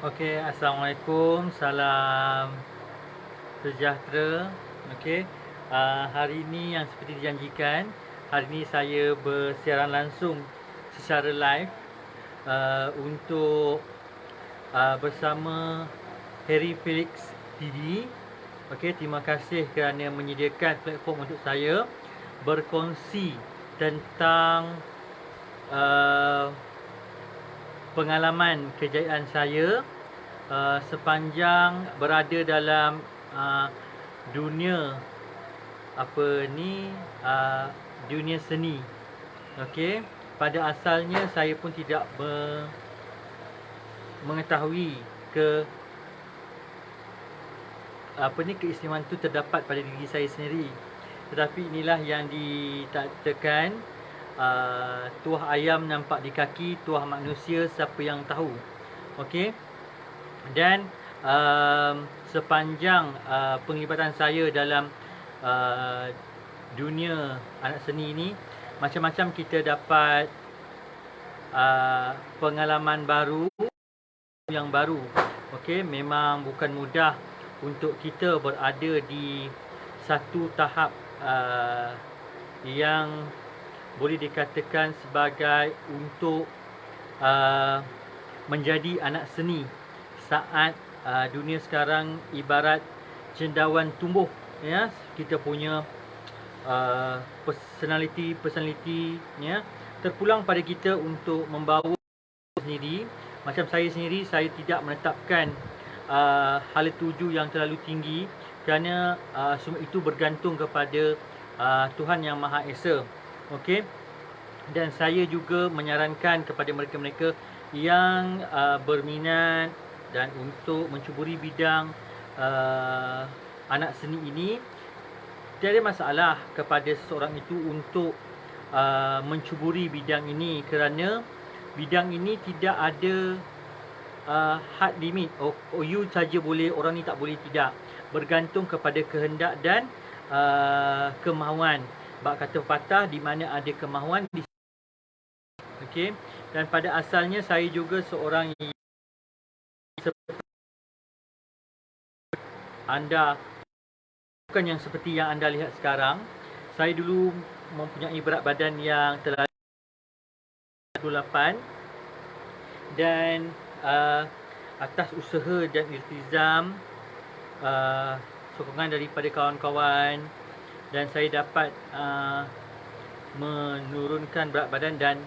Okey, Assalamualaikum, salam sejahtera. Okey, hari ini yang seperti dijanjikan, hari ini saya bersiaran langsung secara live untuk bersama Harry Felix PD. Okey, terima kasih kerana menyediakan platform untuk saya berkongsi tentang uh, pengalaman kejayaan saya sepanjang berada dalam dunia dunia seni. Okey, pada asalnya saya pun tidak mengetahui keistimewaan itu terdapat pada diri saya sendiri. Tetapi inilah yang ditakdirkan. Tuah ayam nampak di kaki, tuah manusia siapa yang tahu. Okey. Dan sepanjang penglibatan saya dalam dunia anak seni ini, macam-macam kita dapat pengalaman baru yang baru. Okey, memang bukan mudah untuk kita berada di satu tahap yang boleh dikatakan sebagai untuk menjadi anak seni saat dunia sekarang ibarat cendawan tumbuh, ya. Kita punya personality ya, terpulang pada kita untuk membawa sendiri. Macam saya sendiri, saya tidak menetapkan hala tuju yang terlalu tinggi kerana semua itu bergantung kepada Tuhan Yang Maha Esa. Okey. Dan saya juga menyarankan kepada mereka-mereka yang berminat dan untuk mencuburi bidang anak seni ini, tiada masalah kepada seseorang itu untuk mencuburi bidang ini kerana bidang ini tidak ada hard limit. You saja boleh, orang ni tak boleh, tidak. Bergantung kepada kehendak dan kemahuan. Bab kata patah, di mana ada kemahuan di. Okey. Dan pada asalnya saya juga seorang yang anda, bukan yang seperti yang anda lihat sekarang. Saya dulu mempunyai berat badan yang terlalu 28 dan atas usaha dan iltizam, sokongan daripada kawan-kawan, dan saya dapat menurunkan berat badan dan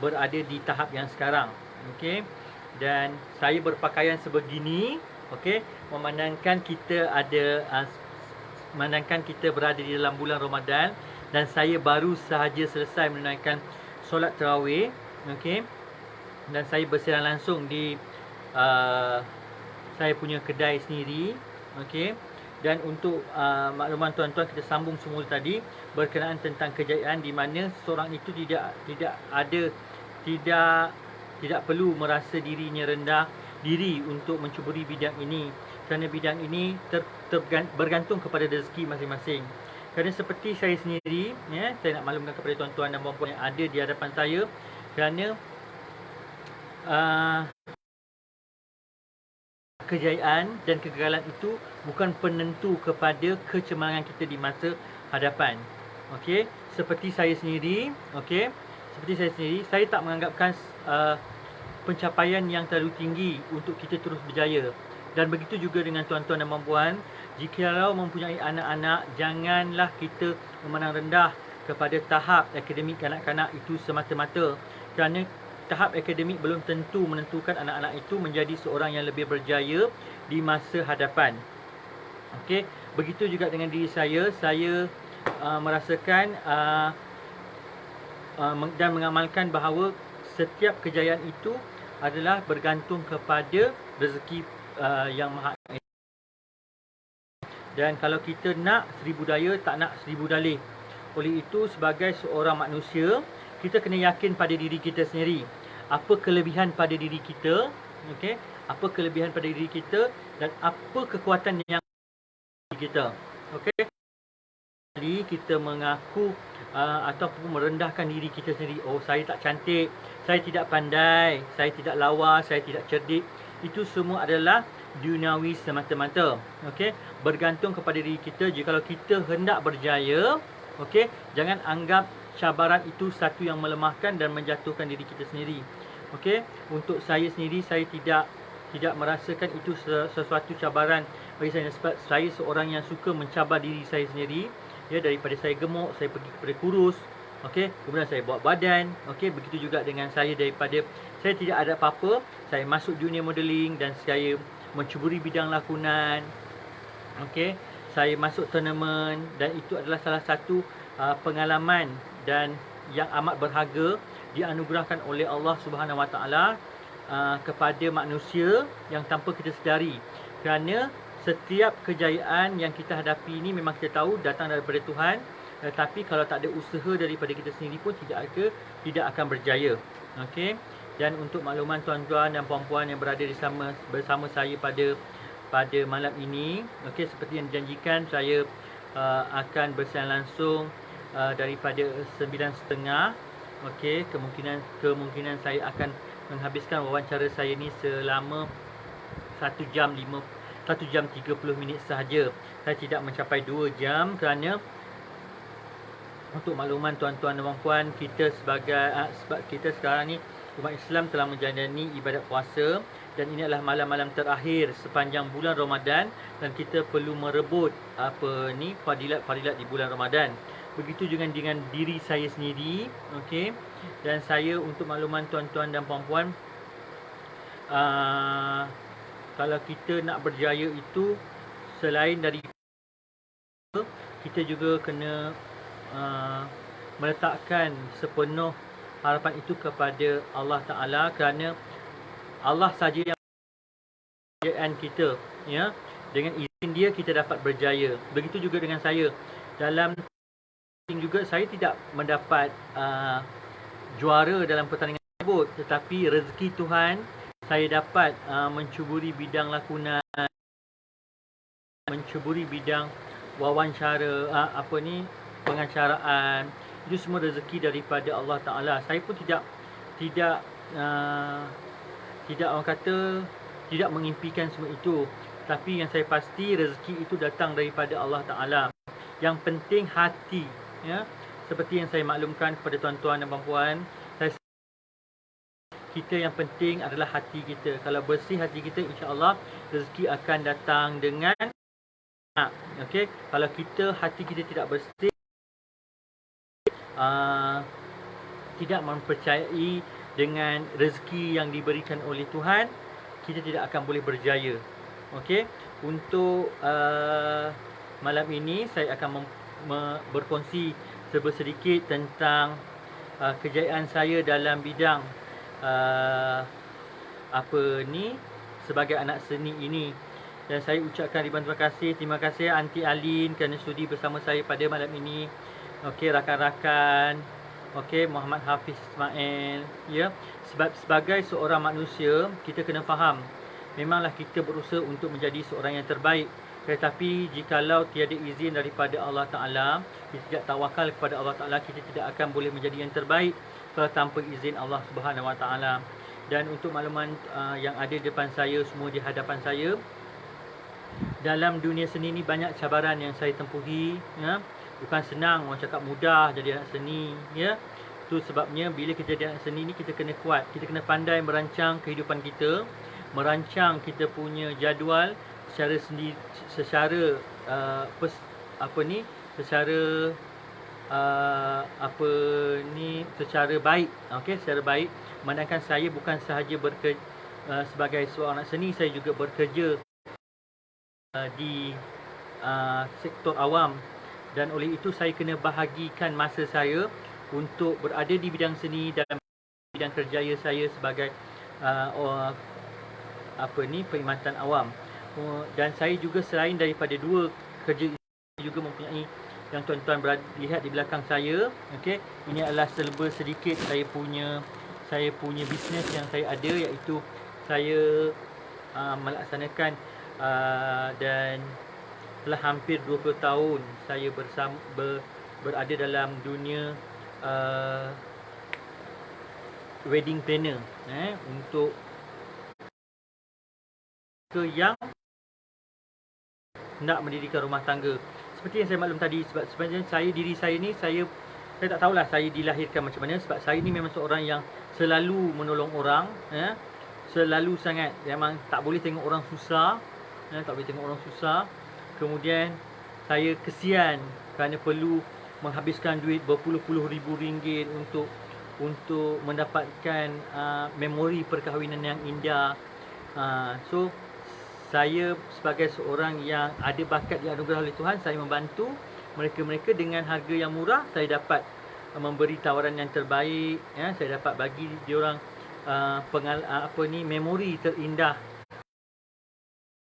berada di tahap yang sekarang. Okey. Dan saya berpakaian sebegini, okey, memandangkan kita berada di dalam bulan Ramadan dan saya baru sahaja selesai menunaikan solat tarawih. Okey. Dan saya bersiaran langsung di saya punya kedai sendiri. Okey. Dan untuk makluman tuan-tuan, kita sambung semula tadi berkenaan tentang kejayaan, di mana seorang itu tidak perlu merasa dirinya rendah diri untuk mencuburi bidang ini, kerana bidang ini bergantung kepada rezeki masing-masing. Kerana seperti saya sendiri, ya, saya nak maklumkan kepada tuan-tuan dan puan-puan yang ada di hadapan saya, kerana kejayaan dan kegagalan itu bukan penentu kepada kecemerlangan kita di masa hadapan. Okey, seperti saya sendiri, saya tak menganggapkan pencapaian yang terlalu tinggi untuk kita terus berjaya. Dan begitu juga dengan tuan-tuan dan puan-puan, jikalau mempunyai anak-anak, janganlah kita memandang rendah kepada tahap akademik kanak-kanak itu semata-mata, kerana tahap akademik belum tentu menentukan anak-anak itu menjadi seorang yang lebih berjaya di masa hadapan. Okey, begitu juga dengan diri saya. Saya merasakan dan mengamalkan bahawa setiap kejayaan itu adalah bergantung kepada rezeki Yang Maha Esa. Dan kalau kita nak 1000 daya, tak nak 1000 dalih. Oleh itu, sebagai seorang manusia, kita kena yakin pada diri kita sendiri. Apa kelebihan pada diri kita, okey? Apa kelebihan pada diri kita dan apa kekuatan yang kita. Okey? Jadi kita mengaku ataupun merendahkan diri kita sendiri. Oh, saya tak cantik, saya tidak pandai, saya tidak lawa, saya tidak cerdik. itu semua adalah duniawi semata-mata. Okey, bergantung kepada diri kita. Jikalau kita hendak berjaya, okey, jangan anggap cabaran itu satu yang melemahkan dan menjatuhkan diri kita sendiri. Okey, untuk saya sendiri, saya tidak merasakan itu sesuatu cabaran bagi saya, sebab saya seorang yang suka mencabar diri saya sendiri. Ya, daripada saya gemuk, saya pergi kepada kurus. Okey, kemudian saya buat badan. Okey, begitu juga dengan saya, daripada saya tidak ada apa-apa, saya masuk dunia modeling dan saya mencuburi bidang lakonan. Okey, saya masuk tournament dan itu adalah salah satu pengalaman dan yang amat berharga dianugerahkan oleh Allah Subhanahu Wa Taala kepada manusia yang tanpa kita sedari. Kerana setiap kejayaan yang kita hadapi ini memang kita tahu datang daripada Tuhan, tetapi kalau tak ada usaha daripada kita sendiri pun tidak akan berjaya. Okey. Dan untuk makluman tuan-tuan dan puan-puan yang berada bersama saya pada malam ini, okey, seperti yang dijanjikan, saya akan bersiaran langsung daripada 9.30. Okey, kemungkinan saya akan menghabiskan wawancara saya ni selama 1 jam 30 minit sahaja. Saya tidak mencapai 2 jam kerana untuk makluman tuan-tuan dan puan-puan, kita sebab kita sekarang ni umat Islam telah menjalani ibadat puasa dan ini adalah malam-malam terakhir sepanjang bulan Ramadan dan kita perlu merebut fadilat-fadilat di bulan Ramadan. Begitu juga dengan diri saya sendiri, okey. Dan saya, untuk makluman tuan-tuan dan puan-puan, kalau kita nak berjaya itu, selain dari kita juga kena meletakkan sepenuh harapan itu kepada Allah Ta'ala, kerana Allah saja yang kejayaan kita, ya. Dengan izin Dia kita dapat berjaya. Begitu juga dengan saya. Dalam juga saya tidak mendapat juara dalam pertandingan tersebut, tetapi rezeki Tuhan, saya dapat mencuburi bidang lakonan, mencuburi bidang wawancara, pengacaraan. Itu semua rezeki daripada Allah Ta'ala. Saya pun tidak orang kata tidak mengimpikan semua itu, tapi yang saya pasti rezeki itu datang daripada Allah Ta'ala. Yang penting hati, ya. Seperti yang saya maklumkan kepada tuan-tuan dan puan-puan, kita yang penting adalah hati kita. Kalau bersih hati kita, insya-Allah rezeki akan datang dengan okey. Kalau hati kita tidak bersih, tidak mempercayai dengan rezeki yang diberikan oleh Tuhan, kita tidak akan boleh berjaya. Okey, untuk malam ini saya akan berkongsi sedikit tentang kejayaan saya dalam bidang sebagai anak seni ini. Dan saya ucapkan ribuan terima kasih Aunty Alin kerana sudi bersama saya pada malam ini. Okey, rakan-rakan, okey, Muhammad Hafiz Ismail, ya. Sebab sebagai seorang manusia, kita kena faham, memanglah kita berusaha untuk menjadi seorang yang terbaik, tetapi jikalau tiada izin daripada Allah Ta'ala, kita tidak tawakal kepada Allah Ta'ala, kita tidak akan boleh menjadi yang terbaik kalau tanpa izin Allah Subhanahu Wa Ta'ala. Dan untuk makluman yang ada di depan saya, semua di hadapan saya, dalam dunia seni ni banyak cabaran yang saya tempuhi, ya. Bukan senang, orang cakap mudah jadi anak seni, ya. Itu sebabnya bila kita jadi anak seni ni, kita kena kuat, kita kena pandai merancang kehidupan kita, merancang kita punya jadual secara sendiri, secara secara baik, okey, secara baik. Manakala saya bukan sahaja bekerja sebagai seorang anak seni, saya juga bekerja di sektor awam, dan oleh itu saya kena bahagikan masa saya untuk berada di bidang seni dan bidang kerjaya saya sebagai perkhidmatan awam. Dan saya juga, selain daripada dua kerja, juga mempunyai, yang tuan-tuan lihat di belakang saya, okey, ini adalah seleba sedikit saya punya bisnes yang saya ada, iaitu saya melaksanakan dan telah hampir 20 tahun saya berada dalam dunia wedding planner, untuk yang nak mendirikan rumah tangga. Seperti yang saya maklum tadi, sebab sebenarnya diri saya ni, saya tak tahulah saya dilahirkan macam mana, sebab saya ni memang seorang yang selalu menolong orang, selalu sangat, memang tak boleh tengok orang susah, tak boleh tengok orang susah. Kemudian saya kesian kerana perlu menghabiskan duit berpuluh-puluh ribu ringgit untuk mendapatkan memori perkahwinan yang indah. So saya sebagai seorang yang ada bakat dianugerah oleh Tuhan, saya membantu mereka-mereka dengan harga yang murah. Saya dapat memberi tawaran yang terbaik, saya dapat bagi diorang memori terindah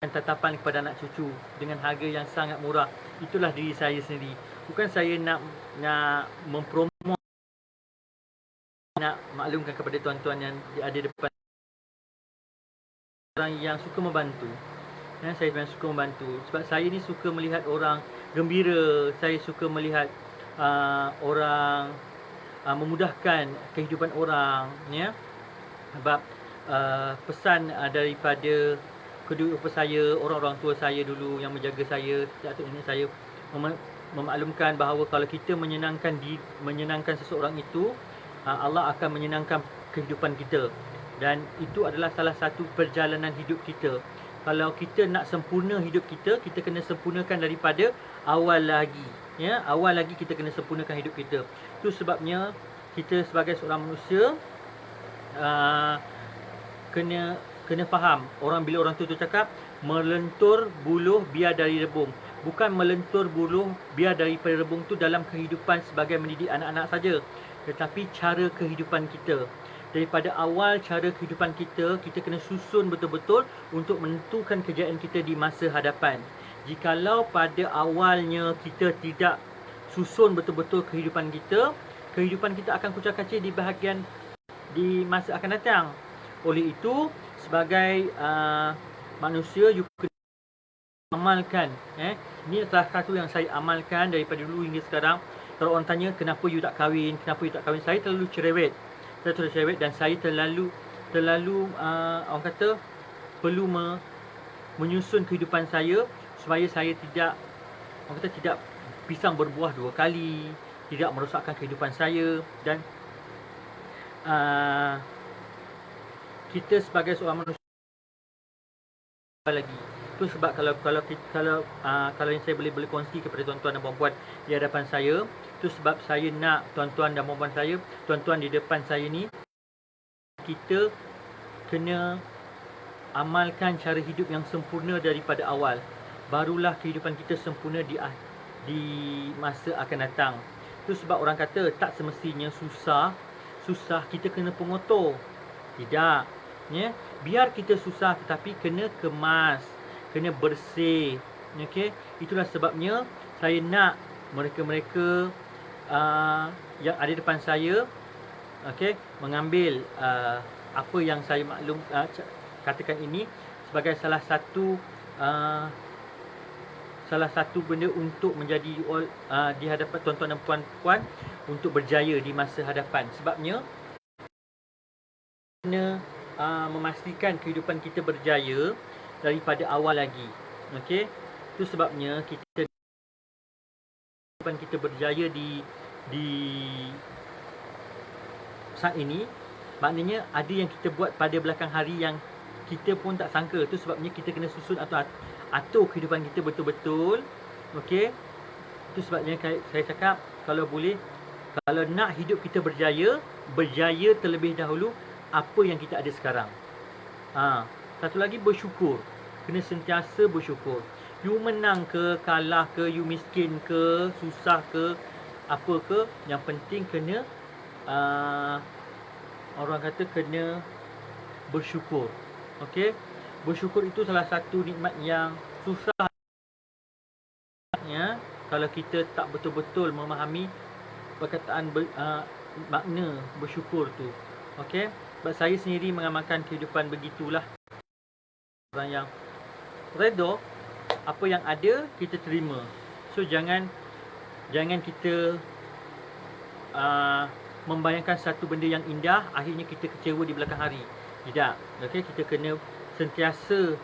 dan tatapan kepada anak cucu dengan harga yang sangat murah. Itulah diri saya sendiri. Bukan saya nak mempromot, nak maklumkan kepada tuan-tuan yang ada depan, orang yang suka membantu. Saya memang suka membantu sebab saya ni suka melihat orang gembira. Saya suka melihat orang memudahkan kehidupan orang, sebab pesan daripada kedua bapa saya, orang-orang tua saya dulu yang menjaga saya, datuk nenek saya, memaklumkan bahawa kalau kita menyenangkan seseorang itu, Allah akan menyenangkan kehidupan kita. Dan itu adalah salah satu perjalanan hidup kita. Kalau kita nak sempurna hidup kita, kita kena sempurnakan daripada awal lagi. Awal lagi kita kena sempurnakan hidup kita. Itu sebabnya kita sebagai seorang manusia kena faham. Bila orang tu cakap melentur buluh biar dari rebung. Bukan melentur buluh biar daripada rebung tu dalam kehidupan sebagai mendidik anak-anak saja, tetapi cara kehidupan kita. Daripada awal cara kehidupan kita kena susun betul-betul untuk menentukan kejayaan kita di masa hadapan. Jikalau pada awalnya kita tidak susun betul-betul kehidupan kita akan kucak-kacir di masa akan datang. Oleh itu, sebagai manusia, you kena amalkan. Ini salah satu yang saya amalkan daripada dulu hingga sekarang. Kalau orang tanya kenapa you tak kahwin, saya terlalu cerewet. Dan saya terlalu orang kata perlu menyusun kehidupan saya supaya saya tidak pisang berbuah dua kali, tidak merosakkan kehidupan saya. Dan kita sebagai seorang manusia lagi. Itu sebab kalau yang saya boleh kongsi kepada tuan-tuan dan puan-puan di hadapan saya, itu sebab saya nak tuan-tuan dan puan-puan saya, tuan-tuan di depan saya ni, kita kena amalkan cara hidup yang sempurna daripada awal. Barulah kehidupan kita sempurna di masa akan datang. Itu sebab orang kata tak semestinya susah kita kena pengotor. Tidak. Biar kita susah tetapi kena kemas, kena bersih. Itulah sebabnya saya nak mereka-mereka yang ada depan saya mengambil apa yang saya maklum katakan ini sebagai salah satu benda untuk menjadi di hadapan tuan-tuan dan puan-puan untuk berjaya di masa hadapan. Sebabnya kena memastikan kehidupan kita berjaya daripada awal lagi. Itu sebabnya kehidupan kita berjaya di saat ini, maknanya ada yang kita buat pada belakang hari yang kita pun tak sangka. Itu sebabnya kita kena susun atau atur kehidupan kita betul-betul. Itu sebabnya saya cakap, kalau boleh, kalau nak hidup kita berjaya terlebih dahulu apa yang kita ada sekarang. Satu lagi, bersyukur. Kena sentiasa bersyukur. You menang ke, kalah ke, you miskin ke, susah ke, apa ke, yang penting kena orang kata kena bersyukur. Bersyukur itu salah satu nikmat yang susah kalau kita tak betul-betul memahami perkataan makna bersyukur tu. Sebab saya sendiri mengamalkan kehidupan begitulah. Orang yang redha, apa yang ada kita terima. So jangan kita membayangkan satu benda yang indah, akhirnya kita kecewa di belakang hari. Tidak. Kita kena sentiasa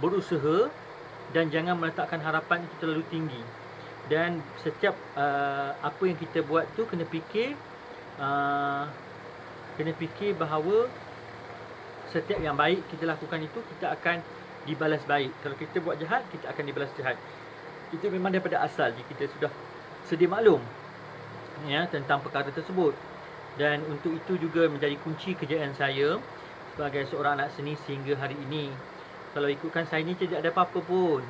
berusaha dan jangan meletakkan harapan itu terlalu tinggi. Dan setiap apa yang kita buat tu kena fikir bahawa setiap yang baik kita lakukan itu kita akan dibalas baik. Kalau kita buat jahat, kita akan dibalas jahat. Itu memang daripada asal, kita sudah sedia maklum ya tentang perkara tersebut. Dan untuk itu juga menjadi kunci kejayaan saya sebagai seorang anak seni sehingga hari ini. Kalau ikutkan saya ni tidak ada apa-apa pun.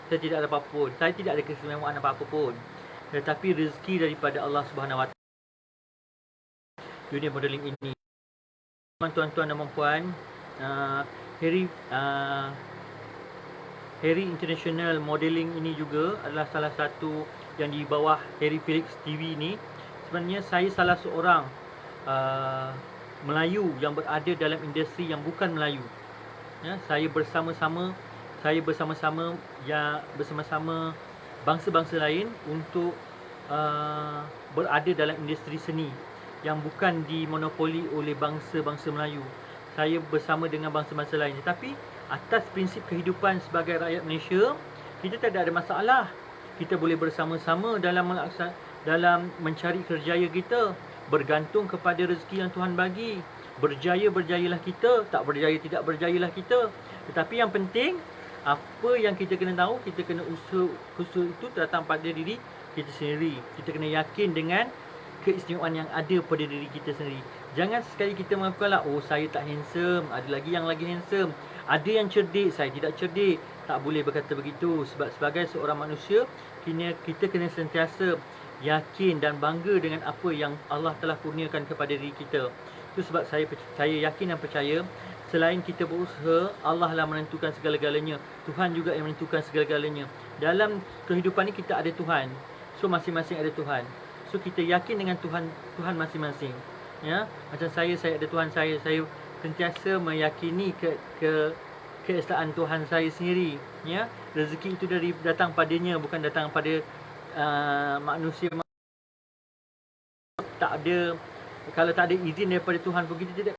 Saya tidak ada apa-apa pun. Saya tidak ada keistimewaan apa-apa pun. Tetapi rezeki daripada Allah Subhanahu Wa Taala dunia modeling ini. Tuan-tuan dan puan, Harry International Modeling ini juga adalah salah satu yang di bawah Harry Felix TV ni. Sebenarnya saya salah seorang Melayu yang berada dalam industri yang bukan Melayu. Ya, saya bersama-sama bangsa-bangsa lain untuk berada dalam industri seni yang bukan dimonopoli oleh bangsa-bangsa Melayu. Saya bersama dengan bangsa-bangsa lain. Tetapi atas prinsip kehidupan sebagai rakyat Malaysia, kita tidak ada masalah. Kita boleh bersama-sama dalam mencari kerjaya kita, bergantung kepada rezeki yang Tuhan bagi. Berjaya, berjayalah kita. Tak berjaya, tidak berjayalah kita. Tetapi yang penting, apa yang kita kena tahu, kita kena usaha itu datang pada diri kita sendiri. Kita kena yakin dengan keistimewaan yang ada pada diri kita sendiri. Jangan sekali kita mengakukanlah, oh saya tak handsome, ada lagi yang lagi handsome. Ada yang cerdik, saya tidak cerdik. Tak boleh berkata begitu. Sebab sebagai seorang manusia, kita kena sentiasa yakin dan bangga dengan apa yang Allah telah kurniakan kepada diri kita. Itu sebab saya yakin dan percaya, selain kita berusaha, Allah lah menentukan segala-galanya. Tuhan juga yang menentukan segala-galanya. Dalam kehidupan ni kita ada Tuhan. So masing-masing ada Tuhan. So kita yakin dengan Tuhan masing-masing. Ya, macam saya ada Tuhan saya sentiasa meyakini keesaan Tuhan saya sendiri. Ya, rezeki itu datang padanya, bukan datang pada manusia. Tak ada, kalau tak ada izin daripada Tuhan pun kita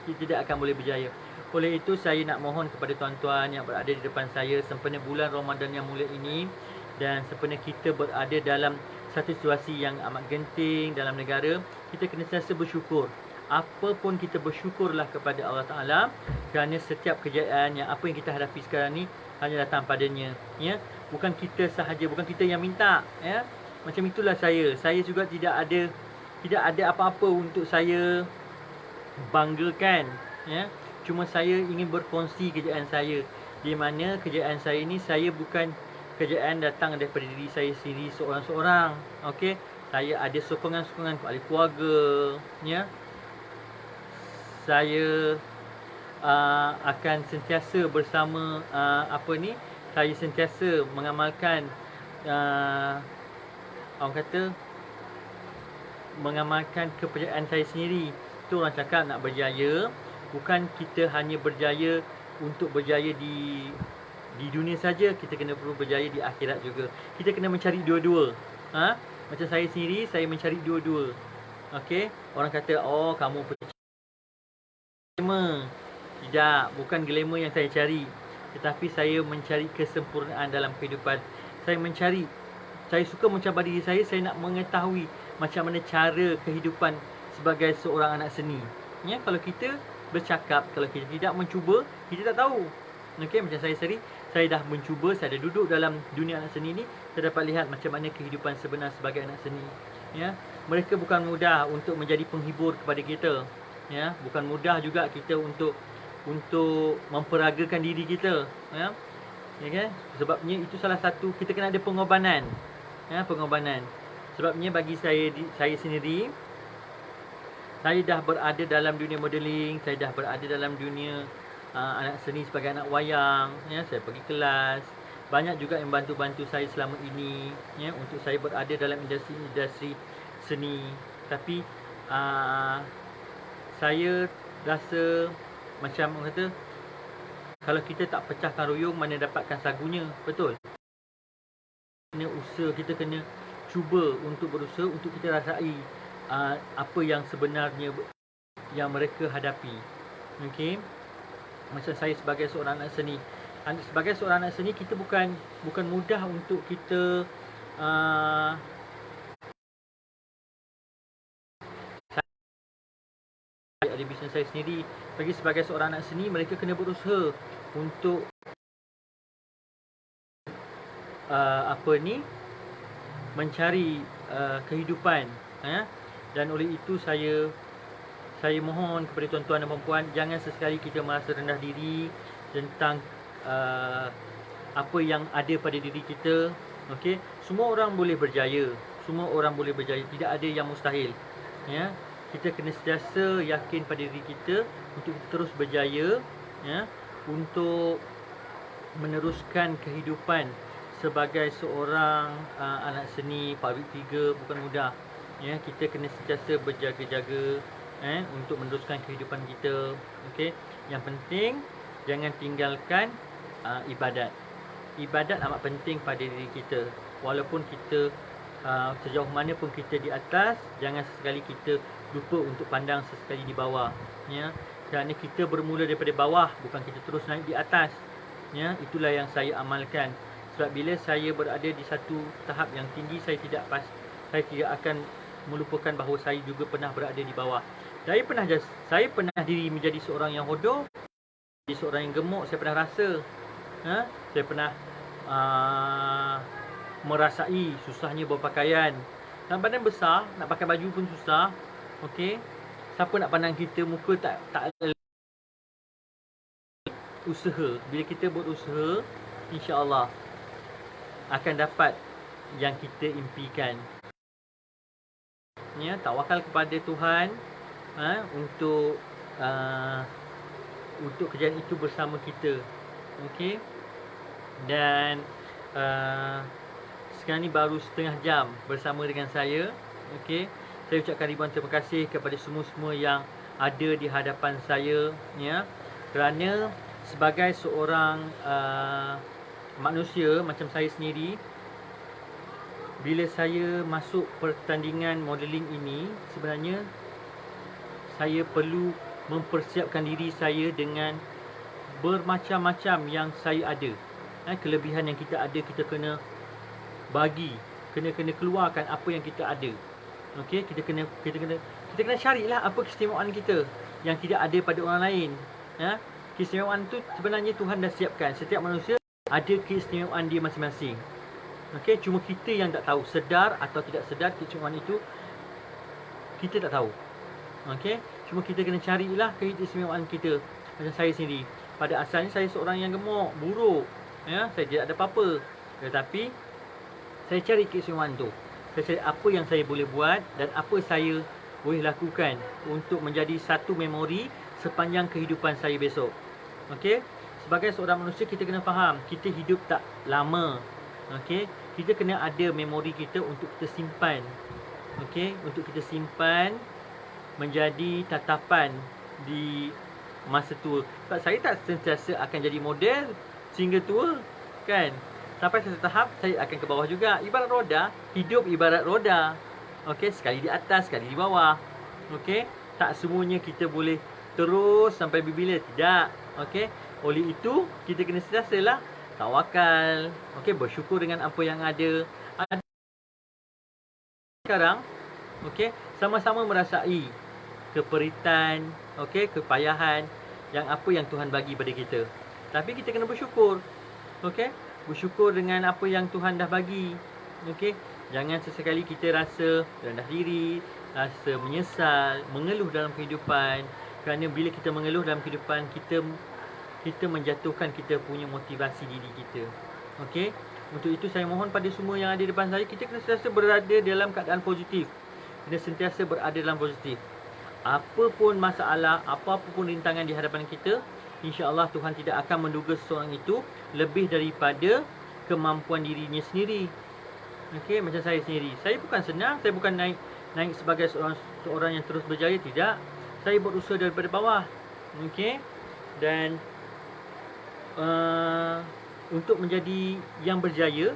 tidak akan boleh berjaya. Oleh itu saya nak mohon kepada tuan-tuan yang berada di depan saya sempena bulan Ramadan yang mulia ini, dan sempena kita berada dalam satu situasi yang amat genting dalam negara, kita kena sentiasa bersyukur. Apa pun kita bersyukurlah kepada Allah Ta'ala, kerana setiap kejayaan yang apa yang kita hadapi sekarang ni hanya datang padanya. Ya, bukan kita sahaja, bukan kita yang minta. Ya, macam itulah saya juga tidak ada apa-apa untuk saya banggakan. Ya, cuma saya ingin berkongsi kejayaan saya, di mana kejayaan saya ni, saya bukan kejayaan datang daripada diri saya sendiri seorang-seorang. Okey, saya ada sokongan-sokongan ahli keluarga. Ya, saya akan sentiasa bersama saya sentiasa mengamalkan orang kata mengamalkan kepercayaan saya sendiri. Itu orang cakap nak berjaya, bukan kita hanya berjaya untuk berjaya di dunia saja, kita kena perlu berjaya di akhirat juga. Kita kena mencari dua-dua. Macam saya sendiri, saya mencari dua-dua. Okey, orang kata, oh kamu glamour. Tidak, bukan glamour yang saya cari, tetapi saya mencari kesempurnaan dalam kehidupan. Saya suka mencabar diri saya nak mengetahui macam mana cara kehidupan sebagai seorang anak seni. Ya, kalau kita bercakap, kalau kita tidak mencuba, kita tak tahu. Okey, macam saya sendiri, saya dah mencuba, saya dah duduk dalam dunia anak seni ni, saya dapat lihat macam mana kehidupan sebenar sebagai anak seni. Ya, mereka bukan mudah untuk menjadi penghibur kepada kita. Ya, bukan mudah juga kita untuk memperagakan diri kita. Ya, kan? Sebabnya itu salah satu, kita kena ada pengorbanan. Ya, pengorbanan. Sebabnya bagi saya sendiri, saya dah berada dalam dunia modeling, saya dah berada dalam dunia anak seni sebagai anak wayang. Ya, saya pergi kelas. Banyak juga yang bantu saya selama ini, ya, untuk saya berada dalam industri seni. Tapi saya rasa macam orang kata, kalau kita tak pecahkan ruyung, mana dapatkan sagunya. Betul? Kena usaha, kita kena cuba untuk berusaha untuk kita rasai apa yang sebenarnya yang mereka hadapi. Okey. Macam saya sebagai seorang anak seni. Sebagai seorang anak seni, kita bukan mudah untuk kita ada bisnes saya sendiri. Bagi sebagai seorang anak seni, mereka kena berusaha untuk mencari kehidupan, dan oleh itu saya mohon kepada tuan-tuan dan puan-puan, jangan sesekali kita merasa rendah diri tentang apa yang ada pada diri kita. Okey, semua orang boleh berjaya, tidak ada yang mustahil. Ya, kita kena sentiasa yakin pada diri kita untuk kita terus berjaya, untuk meneruskan kehidupan sebagai seorang anak seni pabrik 3 bukan mudah. Ya, kita kena sentiasa berjaga-jaga untuk meneruskan kehidupan kita. Okey, yang penting jangan tinggalkan ibadat. Ibadat amat penting pada diri kita. Walaupun kita sejauh mana pun kita di atas, jangan sesekali kita lupa untuk pandang sesekali di bawah. Ya, kerana kita bermula daripada bawah, bukan kita terus naik di atas. Ya, itulah yang saya amalkan. Sebab bila saya berada di satu tahap yang tinggi, saya tidak akan melupakan bahawa saya juga pernah berada di bawah. Saya pernah diri menjadi seorang yang hodoh, jadi seorang yang gemuk. Saya pernah rasa, saya pernah merasai susahnya berpakaian. Dan badan besar, nak pakai baju pun susah. Okey, siapa nak pandang kita muka tak usaha. Bila kita berusaha, insya-Allah akan dapat yang kita impikan. Ya, tawakal kepada Tuhan untuk kejadian itu bersama kita. Okey. Dan sekarang ni baru setengah jam bersama dengan saya. Okey. Saya ucapkan ribuan terima kasih kepada semua-semua yang ada di hadapan saya, ya. Kerana sebagai seorang manusia macam saya sendiri, bila saya masuk pertandingan modeling ini, sebenarnya saya perlu mempersiapkan diri saya dengan bermacam-macam yang saya ada. Kelebihan yang kita ada, kita kena bagi, kena keluarkan apa yang kita ada. Okey, kita kena carilah apa keistimewaan kita yang tidak ada pada orang lain. Keistimewaan tu sebenarnya Tuhan dah siapkan. Setiap manusia ada keistimewaan dia masing-masing. Okey, cuma kita yang tak tahu, sedar atau tidak sedar keistimewaan itu kita tak tahu. Okey, cuma kita kena carilah keistimewaan kita. Macam saya sendiri, pada asalnya saya seorang yang gemuk, buruk, saya tidak ada apa-apa. Tetapi saya cari keistimewaan tu. Saya cari apa yang saya boleh buat dan apa saya boleh lakukan untuk menjadi satu memori sepanjang kehidupan saya besok. Okey, sebagai seorang manusia kita kena faham, kita hidup tak lama. Okey, kita kena ada memori kita untuk kita simpan. Okey, untuk kita simpan menjadi tatapan di masa tua. Sebab saya tak sentiasa akan jadi model sehingga tua, kan? Sampai satu tahap saya akan ke bawah juga. Ibarat roda, hidup ibarat roda. Okey, sekali di atas, sekali di bawah. Okey, tak semuanya kita boleh terus sampai bila, tidak. Okey, oleh itu kita kena sentiasalah tawakal. Okey, bersyukur dengan apa yang ada. Sekarang, okey, sama-sama merasai keperitan, okey, kepayahan yang apa yang Tuhan bagi pada kita. Tapi kita kena bersyukur. Okey, bersyukur dengan apa yang Tuhan dah bagi. Okey, jangan sesekali kita rasa rendah diri, rasa menyesal, mengeluh dalam kehidupan. Kerana bila kita mengeluh dalam kehidupan, kita menjatuhkan kita punya motivasi diri kita. Okey, untuk itu saya mohon pada semua yang ada di depan saya, kita kena sentiasa berada dalam keadaan positif. Kena sentiasa berada dalam positif. Apa pun masalah, apa pun rintangan di hadapan kita, insya-Allah Tuhan tidak akan menduga seseorang itu lebih daripada kemampuan dirinya sendiri. Okey, macam saya sendiri. Saya bukan senang, saya bukan naik sebagai seorang yang terus berjaya, tidak. Saya berusaha daripada bawah. Okey. Dan untuk menjadi yang berjaya,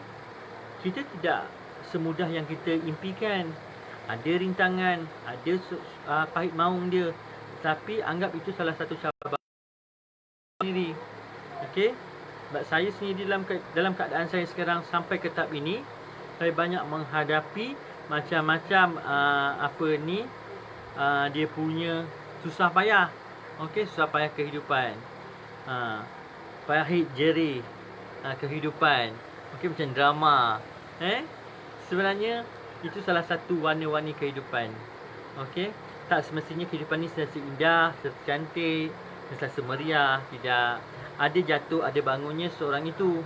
kita tidak semudah yang kita impikan. Ada rintangan, ada pahit maung dia. Tapi anggap itu salah satu cabaran sendiri. Okey. Sebab saya sendiri dalam keadaan saya sekarang sampai ke tahap ini, saya banyak menghadapi macam-macam dia punya susah payah. Okey, susah payah kehidupan. Pahit jerih kehidupan. Okey, macam drama. Sebenarnya itu salah satu warna-warni kehidupan. Okey, tak semestinya kehidupan ni sentiasa indah, sentiasa cantik, sentiasa meriah. Tidak. Ada jatuh, ada bangunnya seorang itu.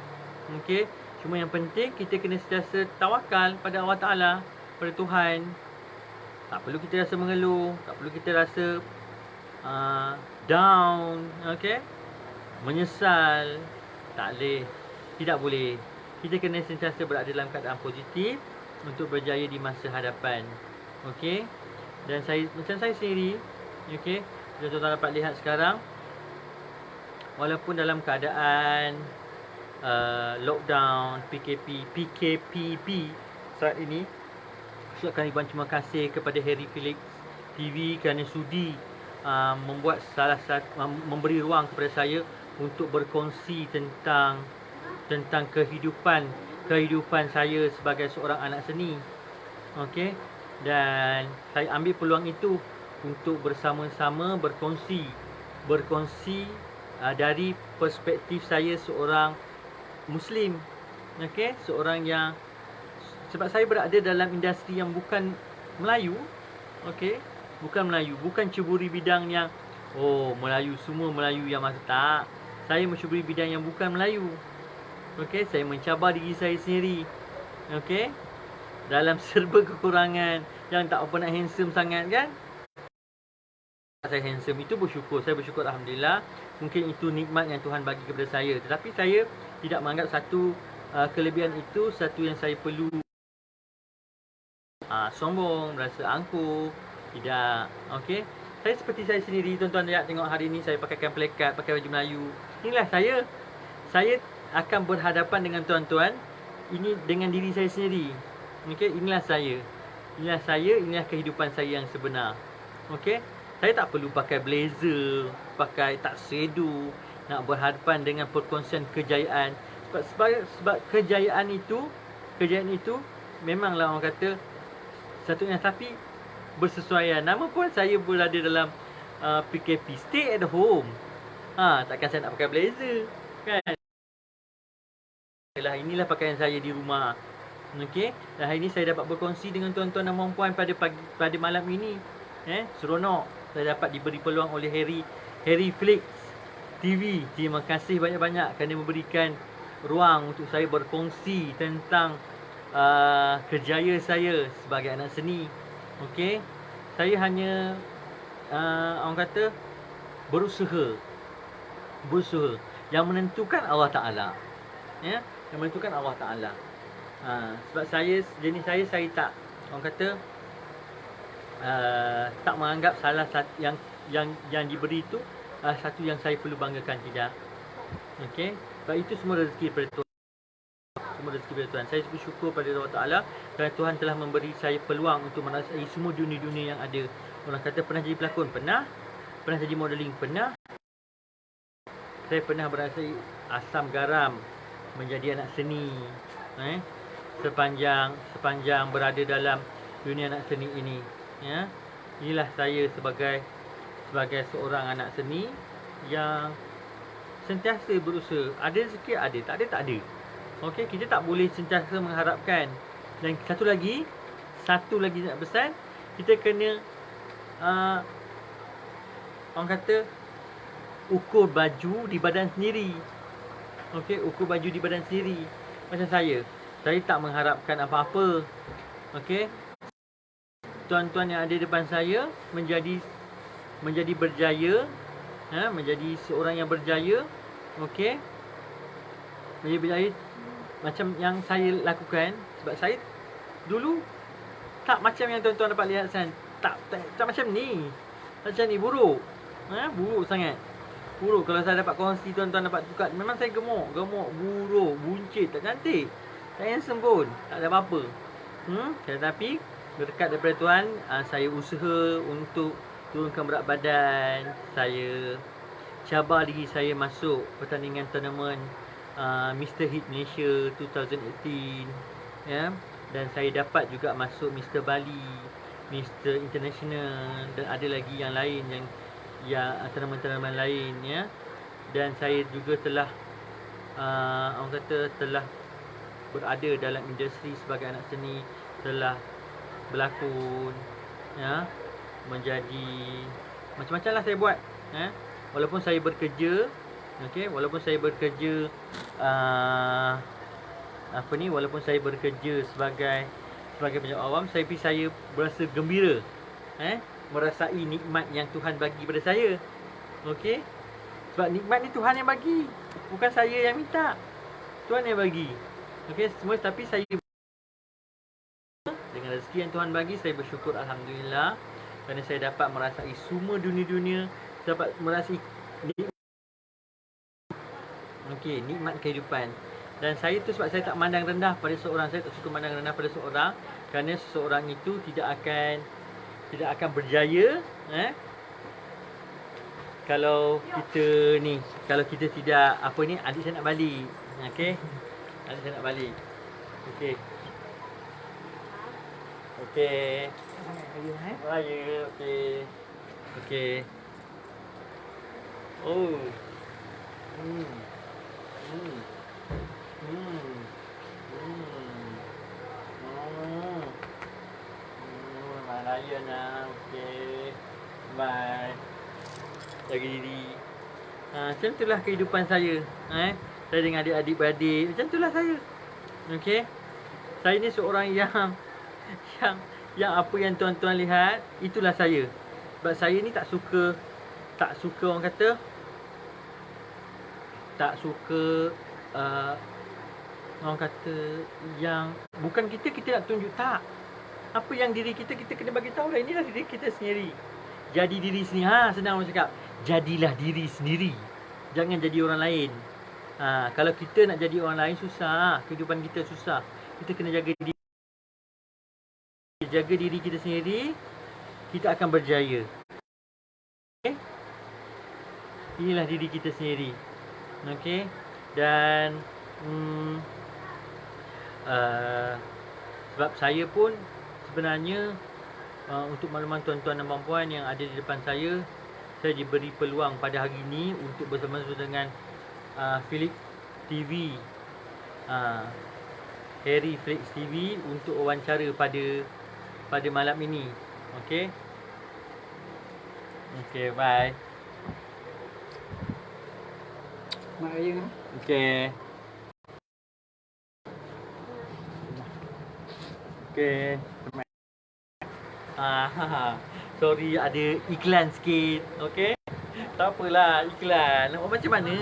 Okey, cuma yang penting kita kena sentiasa tawakal pada Allah Taala, pada Tuhan. Tak perlu kita rasa mengeluh, tak perlu kita rasa down, okey, menyesal. Tak boleh. Tidak boleh. Kita kena sentiasa berada dalam keadaan positif untuk berjaya di masa hadapan. Okey. Dan macam saya sendiri, okey, tuan-tuan dapat lihat sekarang, walaupun dalam keadaan lockdown, PKPB saat ini, ucapkan ribuan terima kasih kepada Harry Felix TV kerana sudi memberi ruang kepada saya untuk berkongsi tentang kehidupan saya sebagai seorang anak seni. Okey. Dan saya ambil peluang itu untuk bersama-sama berkongsi dari perspektif saya seorang Muslim. Okey, seorang yang, sebab saya berada dalam industri yang bukan Melayu. Okey, bukan Melayu, bukan ceburi bidang yang Melayu, semua Melayu yang masuk. Tak. Saya mencuburi bidang yang bukan Melayu. Okey, saya mencabar diri saya sendiri. Okey, dalam serba kekurangan, yang tak apa nak handsome sangat kan. Saya handsome itu bersyukur. Saya bersyukur, alhamdulillah. Mungkin itu nikmat yang Tuhan bagi kepada saya. Tetapi saya tidak menganggap satu kelebihan itu satu yang saya perlu sombong, merasa angkuh. Tidak. Okey. Saya seperti saya sendiri. Tuan-tuan lihat, tengok hari ini saya pakaikan plekat, pakai baju Melayu. Inilah saya. Saya akan berhadapan dengan tuan-tuan ini dengan diri saya sendiri. Okey, inilah saya. Inilah saya, inilah kehidupan saya yang sebenar. Okey. Saya tak perlu pakai blazer, pakai tuxedo nak berhadapan dengan perkongsian kejayaan. Sebab kejayaan itu memanglah orang kata satu yang, tapi bersesuaian. Nama pun saya berada dalam PKP, stay at home. Takkan saya nak pakai blazer, kan? Inilah pakaian saya di rumah. Okey, dan hari ini saya dapat berkongsi dengan tuan-tuan dan puan-puan pada malam ini. Seronok. Saya dapat diberi peluang oleh Harry Felix TV. Terima kasih banyak-banyak kerana memberikan ruang untuk saya berkongsi tentang kerjaya saya sebagai anak seni. Okey, saya hanya orang kata berusaha. Yang menentukan Allah Taala. Ya, yang menentukan Allah Taala. Sebab jenis saya tak, orang kata, tak menganggap salah satu yang diberi itu satu yang saya perlu banggakan, tidak. Okey, sebab itu semua rezeki daripada Tuhan. Semua rezeki daripada Tuhan. Saya bersyukur pada Allah Taala kerana Tuhan telah memberi saya peluang untuk merasai semua dunia-dunia yang ada. Orang kata pernah jadi pelakon, pernah jadi modeling, pernah. Saya pernah merasai asam garam menjadi anak seni. Sepanjang berada dalam dunia anak seni ini, ya. Inilah saya sebagai seorang anak seni yang sentiasa berusaha. Ada rezeki ada, tak ada. Okey, kita tak boleh sentiasa mengharapkan. Dan satu lagi nak pesan, kita kena orang kata ukur baju di badan sendiri. Okey, ukur baju di badan sendiri. Macam saya tak mengharapkan apa-apa. Okey, tuan-tuan yang ada depan saya menjadi berjaya, menjadi seorang yang berjaya. Okey, menjadi berjaya macam yang saya lakukan. Sebab saya dulu tak macam yang tuan-tuan dapat lihat kan. Tak macam ni. Macam ni buruk. Buruk sangat. Buruk. Kalau saya dapat kongsi, tuan-tuan dapat tukar, memang saya gemuk, buruk, buncit, tak cantik, tak handsome pun, tak ada apa-apa. Tetapi berkat daripada Tuhan, saya usaha untuk turunkan berat badan, saya cabar diri saya masuk pertandingan tournament Mr. Hit Malaysia 2018, ya. Dan saya dapat juga masuk Mr. Bali, Mr. International, dan ada lagi yang lain yang tournament-tournament lain, ya. Dan saya juga telah orang kata telah berada dalam industri sebagai anak seni, telah berlakon, ya, menjadi macam-macam lah saya buat, ya. Walaupun saya bekerja, okey, walaupun saya bekerja walaupun saya bekerja sebagai penjawat awam, tapi saya berasa gembira, merasai nikmat yang Tuhan bagi pada saya. Okey, sebab nikmat ni Tuhan yang bagi, bukan saya yang minta, Tuhan yang bagi. Okey, semua, tapi saya dengan rezeki yang Tuhan bagi, saya bersyukur alhamdulillah, kerana saya dapat merasai semua dunia-dunia, dapat merasai nikmat kehidupan. Dan saya tu sebab saya tak mandang rendah pada seorang, saya tak suka mandang rendah pada seorang, kerana seseorang itu tidak akan berjaya kalau kita tidak adik saya nak balik. Okey. Adik saya nak balik. Okey. Okey. Raya, okey. Okey. Oh. Raya nak. Okey. Bye. Jaga diri. Macam itulah kehidupan saya. Saya dengan adik-adik-beradik. Macam itulah saya. Okey. Saya ni seorang yang apa yang tuan-tuan lihat, itulah saya. Sebab saya ni tak suka orang kata, tak suka orang kata yang bukan kita nak tunjuk, tak. Apa yang diri kita kena bagi tahu lah, inilah diri kita sendiri. Jadi diri sendiri. Senang orang cakap, jadilah diri sendiri. Jangan jadi orang lain. Kalau kita nak jadi orang lain, susah. Kehidupan kita susah. Kita kena jaga diri kita sendiri, kita akan berjaya. Okay? Inilah diri kita sendiri. Okey. Dan sebab saya pun sebenarnya untuk makluman tuan-tuan dan puan-puan yang ada di depan saya diberi peluang pada hari ini untuk bersama-sama dengan Felix TV, Harry Felix TV, untuk wawancara pada malam ini. Okey. Okey, bye. Mak Raya. Okey. Okey. Sorry, ada iklan sikit. Okey. Tak apalah, iklan. Nak buat macam mana?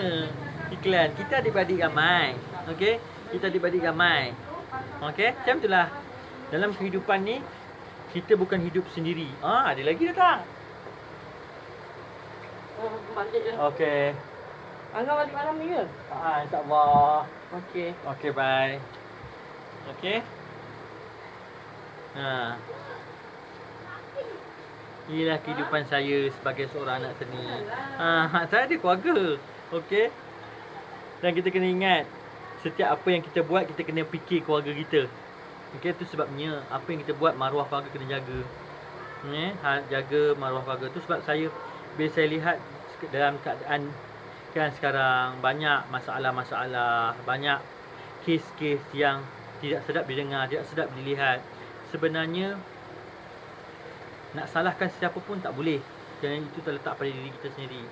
Iklan. Kita adik-beradik ramai. Okey. Kita adik-beradik ramai. Okey. Macam itulah. Dalam kehidupan ni, kita bukan hidup sendiri. Ada lagi datang. Balik dah. Okey. Angah balik malam ni ke? InsyaAllah. Okey. Okey, bye. Okey. Inilah kehidupan saya sebagai seorang anak seni. Saya ada keluarga. Okey. Dan kita kena ingat, setiap apa yang kita buat, kita kena fikir keluarga kita. Okey, itu sebabnya apa yang kita buat, maruah keluarga kena jaga. Jaga maruah keluarga tu. Sebab saya, bila saya lihat dalam keadaan kan sekarang, banyak masalah-masalah, banyak kes-kes yang tidak sedap didengar, tidak sedap dilihat. Sebenarnya nak salahkan sesiapa pun tak boleh, kerana itu terletak pada diri kita sendiri.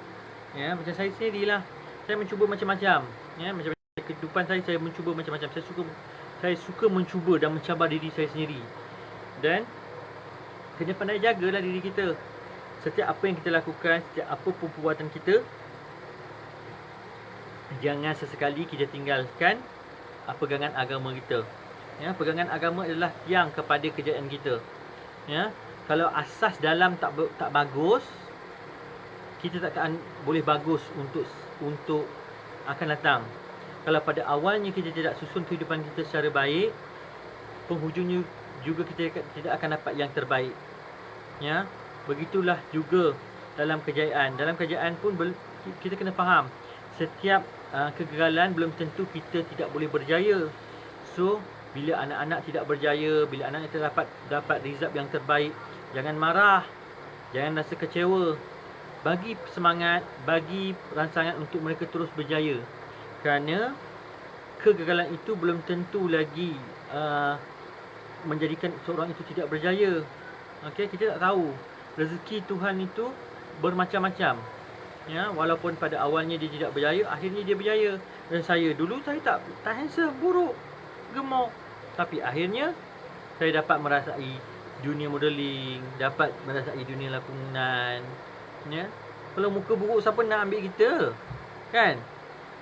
Macam saya sendirilah, saya mencuba macam-macam. Macam kehidupan saya mencuba macam-macam. Saya suka mencuba dan mencabar diri saya sendiri. Dan kena pandai jagalah diri kita. Setiap apa yang kita lakukan, setiap apa pun perbuatan kita, jangan sesekali kita tinggalkan pegangan agama kita. Pegangan agama adalah tiang kepada kejayaan kita. Kalau asas dalam tak bagus, kita takkan boleh bagus untuk akan datang. Kalau pada awalnya kita tidak susun kehidupan kita secara baik, penghujungnya juga kita tidak akan dapat yang terbaik. Begitulah juga dalam kejayaan. Dalam kejayaan pun kita kena faham, setiap kegagalan belum tentu kita tidak boleh berjaya. So, bila anak-anak tidak berjaya, bila anak-anak tidak dapat result yang terbaik, jangan marah, jangan rasa kecewa. Bagi semangat, bagi rancangan untuk mereka terus berjaya. Kerana kegagalan itu belum tentu lagi menjadikan seorang itu tidak berjaya. Okey, kita tak tahu. Rezeki Tuhan itu bermacam-macam. Ya, walaupun pada awalnya dia tidak berjaya, akhirnya dia berjaya. Dan saya dulu saya tak handsome, buruk, gemuk. Tapi akhirnya saya dapat merasai dunia modeling, dapat merasai dunia lakonan. Ya. Kalau muka buruk siapa nak ambil kita? Kan?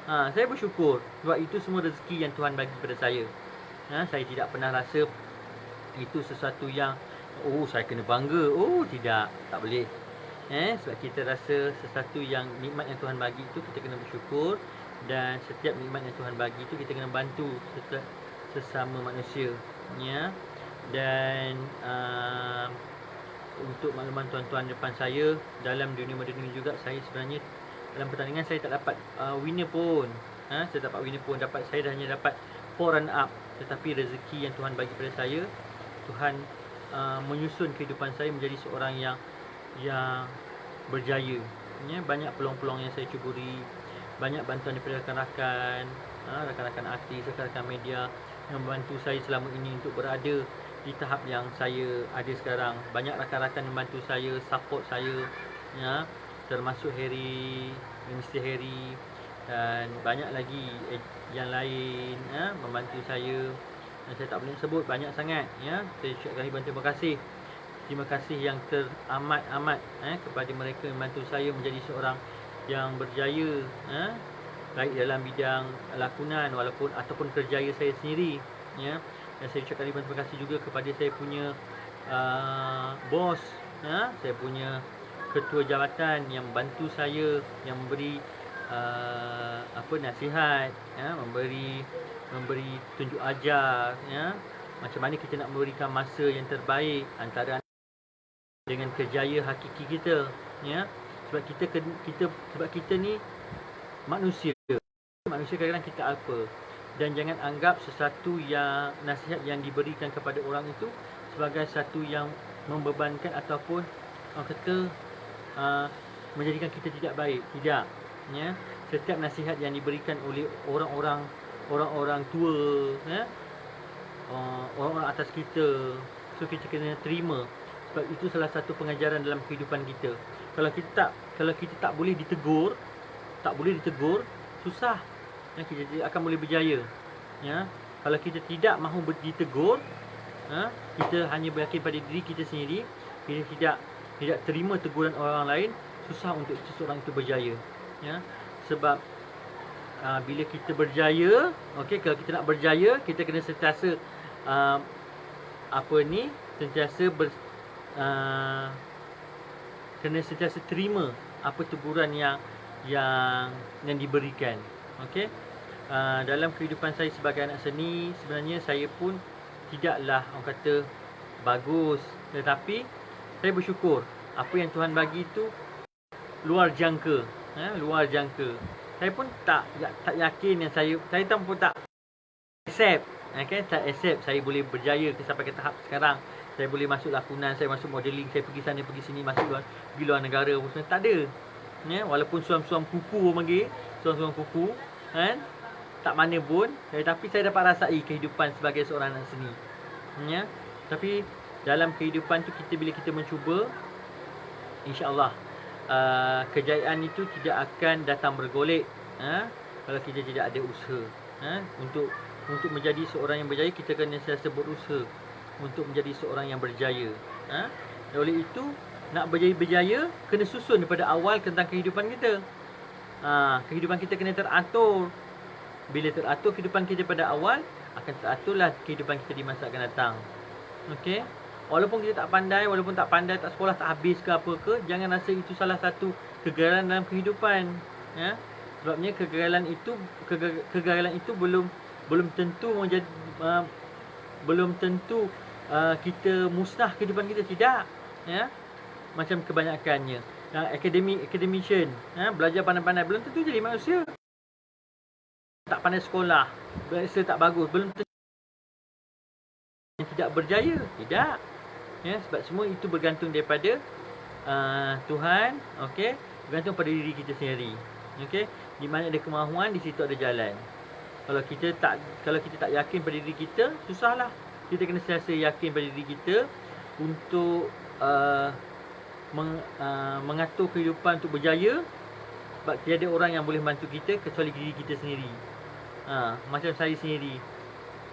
Saya bersyukur sebab itu semua rezeki yang Tuhan bagi kepada saya. Saya tidak pernah rasa itu sesuatu yang saya kena bangga. Tidak, tak boleh. Sebab kita rasa sesuatu yang nikmat yang Tuhan bagi itu kita kena bersyukur, dan setiap nikmat yang Tuhan bagi itu kita kena bantu sesama manusia. Ya. Dan untuk makluman tuan-tuan depan saya, dalam dunia modeling juga, saya sebenarnya dalam pertandingan saya tak dapat winner pun. Saya tak dapat winner pun, saya hanya dapat 4 run up. Tetapi rezeki yang Tuhan bagi pada saya, Tuhan menyusun kehidupan saya menjadi seorang yang berjaya. Banyak peluang-peluang yang saya cuburi, banyak bantuan daripada rakan-rakan, rakan-rakan artis, rakan-rakan media yang membantu saya selama ini untuk berada di tahap yang saya ada sekarang. Banyak rakan-rakan membantu saya, support saya, termasuk Harry, Mr. Harry, dan banyak lagi yang lain membantu saya. Dan saya tak boleh sebut, banyak sangat. Saya ucapkan ribuan terima kasih. Terima kasih yang teramat-amat kepada mereka yang membantu saya menjadi seorang yang berjaya, baik dalam bidang lakonan ataupun kerjaya saya sendiri. Dan saya ucapkan ribuan terima kasih juga kepada saya punya bos, saya punya ketua jabatan yang membantu saya, yang memberi nasihat, memberi tunjuk ajar, macam mana kita nak memberikan masa yang terbaik antara dengan kejayaan hakiki kita. Sebab kita ni manusia kadang-kadang kita apa, dan jangan anggap sesuatu yang nasihat yang diberikan kepada orang itu sebagai satu yang membebankan ataupun orang kata menjadikan kita tidak baik. Tidak. Setiap nasihat yang diberikan oleh orang-orang tua, orang-orang atas kita, so kita kena terima. Sebab itu salah satu pengajaran dalam kehidupan kita. Kalau kita tak boleh ditegur, susah. Kita tidak akan boleh berjaya. Kalau kita tidak mahu ditegur, kita hanya beryakin pada diri kita sendiri, kita tidak terima teguran orang lain, susah untuk seseorang itu berjaya. Sebab bila kita berjaya, kalau kita nak berjaya, kita kena sentiasa kena sentiasa terima apa teguran yang diberikan. Dalam kehidupan saya sebagai anak seni, sebenarnya saya pun tidaklah orang kata bagus, tetapi saya bersyukur apa yang Tuhan bagi itu luar jangka. Saya pun tak yakin yang saya pun tak accept. Tak accept saya boleh berjaya sampai ke tahap sekarang. Saya boleh masuk lakonan, saya masuk modeling, saya pergi sana pergi sini, pergi luar negara pun tak ada. Walaupun suam-suam kuku orang panggil, suam-suam kuku, tak mana pun, tapi saya dapat rasai kehidupan sebagai seorang anak seni. Tapi dalam kehidupan tu bila kita mencuba, insya-Allah kejayaan itu tidak akan datang bergolek kalau kita tidak ada usaha. Untuk menjadi seorang yang berjaya, kita kena sentiasa berusaha untuk menjadi seorang yang berjaya. Oleh itu, nak berjaya kena susun daripada awal tentang kehidupan kita. Kehidupan kita kena teratur. Bila teratur kehidupan kita pada awal, akan teraturlah kehidupan kita di masa akan datang. Walaupun kita tak pandai, tak sekolah, tak habis ke apa ke, jangan rasa itu salah satu kegagalan dalam kehidupan. Sebabnya kegagalan itu belum tentu menjadi belum tentu kita musnah kehidupan kita, tidak. macam kebanyakannya. Academician, belajar pandai-pandai, belum tentu jadi manusia. Tak pandai sekolah, biasa tak bagus, belum tentu tidak berjaya. Tidak. Ya, sebab semua itu bergantung daripada Tuhan, okey, bergantung pada diri kita sendiri. Okey, di mana ada kemahuan, di situ ada jalan. Kalau kita tak yakin pada diri kita, susahlah. Kita kena sentiasa yakin pada diri kita untuk mengatur kehidupan untuk berjaya. Sebab tiada orang yang boleh bantu kita kecuali diri kita sendiri. Macam saya sendiri,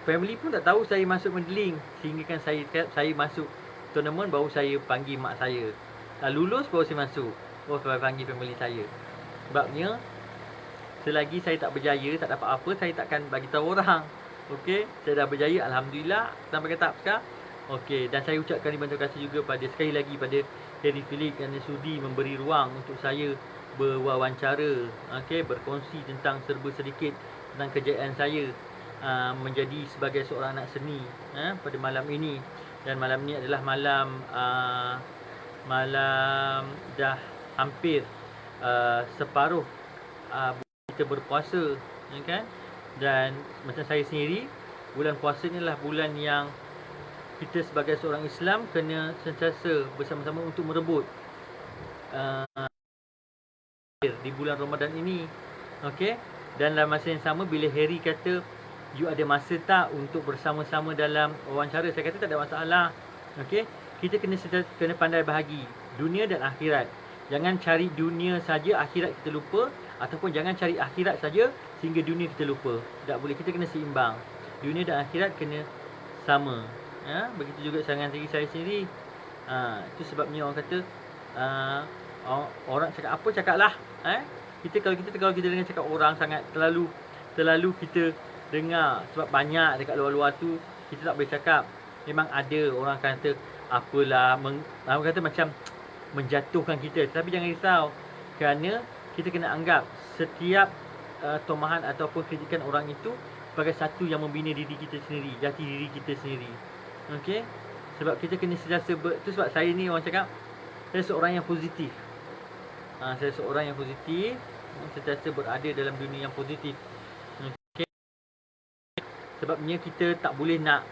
family pun tak tahu saya masuk modeling, sehingga kan saya masuk tournament baru saya panggil mak saya. Lulus baru saya masuk, baru saya panggil family saya. Sebabnya selagi saya tak berjaya, tak dapat apa, saya takkan bagi tahu orang. Okey, saya dah berjaya, alhamdulillah, sampai ke tahap sekarang. Okey, dan saya ucapkan ribuan terima kasih juga sekali lagi pada Harry Philip kerana sudi memberi ruang untuk saya berwawancara, okey, berkongsi tentang serba sedikit tentang kejayaan saya menjadi sebagai seorang anak seni pada malam ini. Dan malam ni adalah malam dah hampir separuh kita berpuasa, kan? Dan macam saya sendiri, bulan puasa ni adalah bulan yang kita sebagai seorang Islam kena sentiasa bersama-sama untuk merebut di bulan Ramadan ini. Okey, dan dalam masa yang sama, bila Harry kata you ada masa tak untuk bersama-sama dalam wawancara, saya kata tak ada masalah. Okey, kita kena pandai bahagi dunia dan akhirat. Jangan cari dunia saja, akhirat kita lupa, ataupun jangan cari akhirat saja sehingga dunia kita lupa. Tak boleh, kita kena seimbang. Dunia dan akhirat kena sama. Begitu juga dengan diri saya sendiri. Itu sebabnya orang kata orang cakap apa cakaplah. Kalau kita dengar cakap orang sangat terlalu kita dengar, sebab banyak dekat luar-luar tu kita tak boleh cakap. Memang ada orang kata apalah, orang kata macam menjatuhkan kita, tapi jangan risau, kerana kita kena anggap setiap tomahan ataupun kritikan orang itu sebagai satu yang membina diri kita sendiri, jati diri kita sendiri. Okey, sebab kita kena sentiasa tu sebab saya ni orang cakap saya seorang yang positif. Saya seorang yang positif, sentiasa berada dalam dunia yang positif. Okey, sebabnya kita tak boleh nak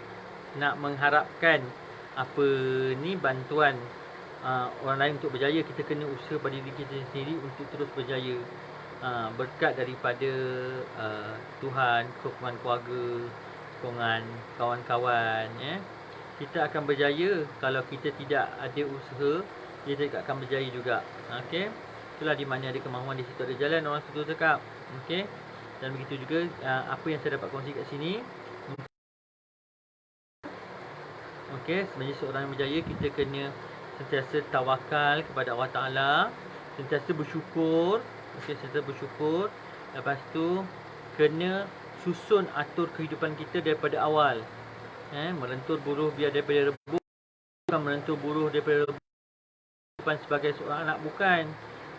mengharapkan bantuan orang lain untuk berjaya. Kita kena usaha pada diri kita sendiri untuk terus berjaya. Berkat daripada Tuhan, sokongan keluarga, sokongan kawan-kawan, kita akan berjaya. Kalau kita tidak ada usaha, kita tidak akan berjaya juga. Okey, itulah di mana ada kemahuan, di situ ada jalan, orang situ cakap. Okey, dan begitu juga apa yang saya dapat kongsi kat sini. Okey, sebagai seorang yang berjaya, kita kena sentiasa tawakal kepada Allah Ta'ala, sentiasa bersyukur. Okey, sentiasa bersyukur. Lepas tu kena susun atur kehidupan kita daripada awal. Melentur buruh biar daripada rebus, bukan melentur buruh daripada rebus sebagai seorang anak,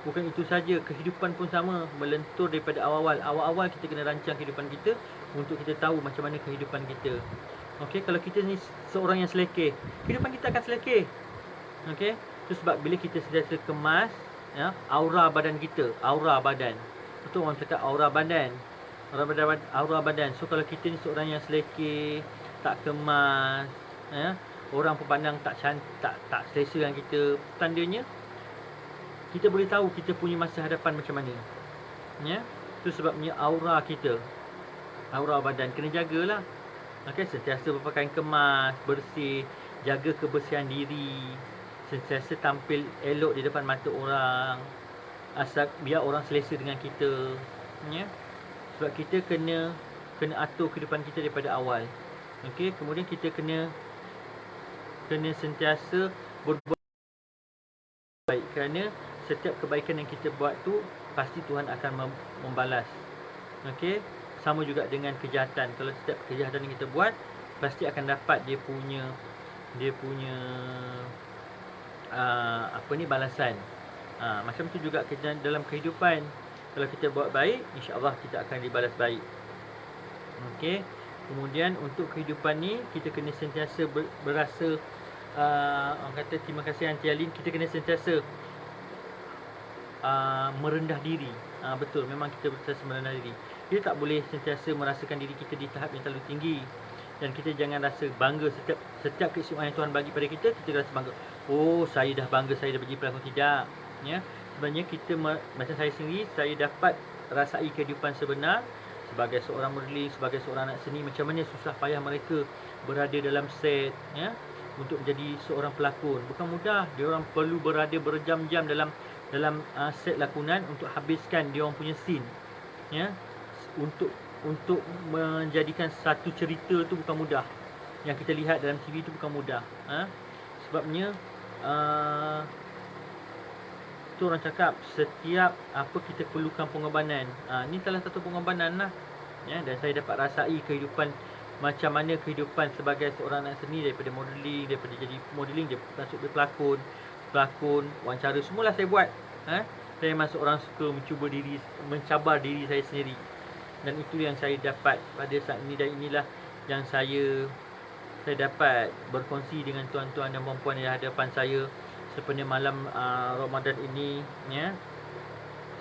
bukan itu saja, kehidupan pun sama, melentur daripada awal-awal kita kena rancang kehidupan kita untuk kita tahu macam mana kehidupan kita. Okey, kalau kita ni seorang yang selekeh, kehidupan kita akan selekeh. Okey, itu sebab bila kita sentiasa kemas aura badan kita, aura badan. Betul orang cakap aura badan. So kalau kita ni seorang yang selekeh, tak kemas, orang pandang tak selesa dengan kita, tandanya kita boleh tahu kita punya masa hadapan macam mana. Itu sebabnya aura kita, aura badan kena jagalah. Okey, sentiasa berpakaian kemas, bersih, jaga kebersihan diri, sentiasa tampil elok di depan mata orang, asal biar orang selesa dengan kita. Sebab kita kena atur kehidupan kita daripada awal. Okey, kemudian kita kena sentiasa berbuat baik, kerana setiap kebaikan yang kita buat tu pasti Tuhan akan membalas. Okey, sama juga dengan kejahatan. Kalau setiap kejahatan yang kita buat pasti akan dapat dia punya balasan. Macam tu juga dalam kehidupan. Kalau kita buat baik, insya-Allah kita akan dibalas baik. Okey. Kemudian untuk kehidupan ni kita kena sentiasa berasa orang kata terima kasih Aunty Alin, kita kena sentiasa merendah diri. Betul, memang kita sentiasa merendah diri. Kita tak boleh sentiasa merasakan diri kita di tahap yang terlalu tinggi. Dan kita jangan rasa bangga setiap keistimewaan yang Tuhan bagi pada kita, kita rasa bangga. Oh, saya dah bangga, saya dah bagi pelakon. Tidak. Ya. Sebenarnya kita, macam saya sendiri, saya dapat rasai kehidupan sebenar sebagai seorang modeling, sebagai seorang anak seni, macam mana susah payah mereka berada dalam set, ya, untuk menjadi seorang pelakon. Bukan mudah. Dia orang perlu berada berjam-jam dalam set lakonan untuk habiskan dia orang punya scene, ya, untuk menjadikan satu cerita tu bukan mudah. Yang kita lihat dalam TV tu bukan mudah. Sebabnya tu orang cakap setiap apa kita perlukan pengorbanan. Ni salah satu pengorbanan lah, ya. Dan saya dapat rasai kehidupan, macam mana kehidupan sebagai seorang anak seni, daripada modeling, daripada jadi modeling, dia masuk ke pelakon, wawancara, semualah saya buat. Saya masuk orang suka mencabar diri saya sendiri. Dan itu yang saya dapat pada saat ini, dan inilah yang saya dapat berkongsi dengan tuan-tuan dan puan-puan di hadapan saya sepenuh malam Ramadan ini, ya.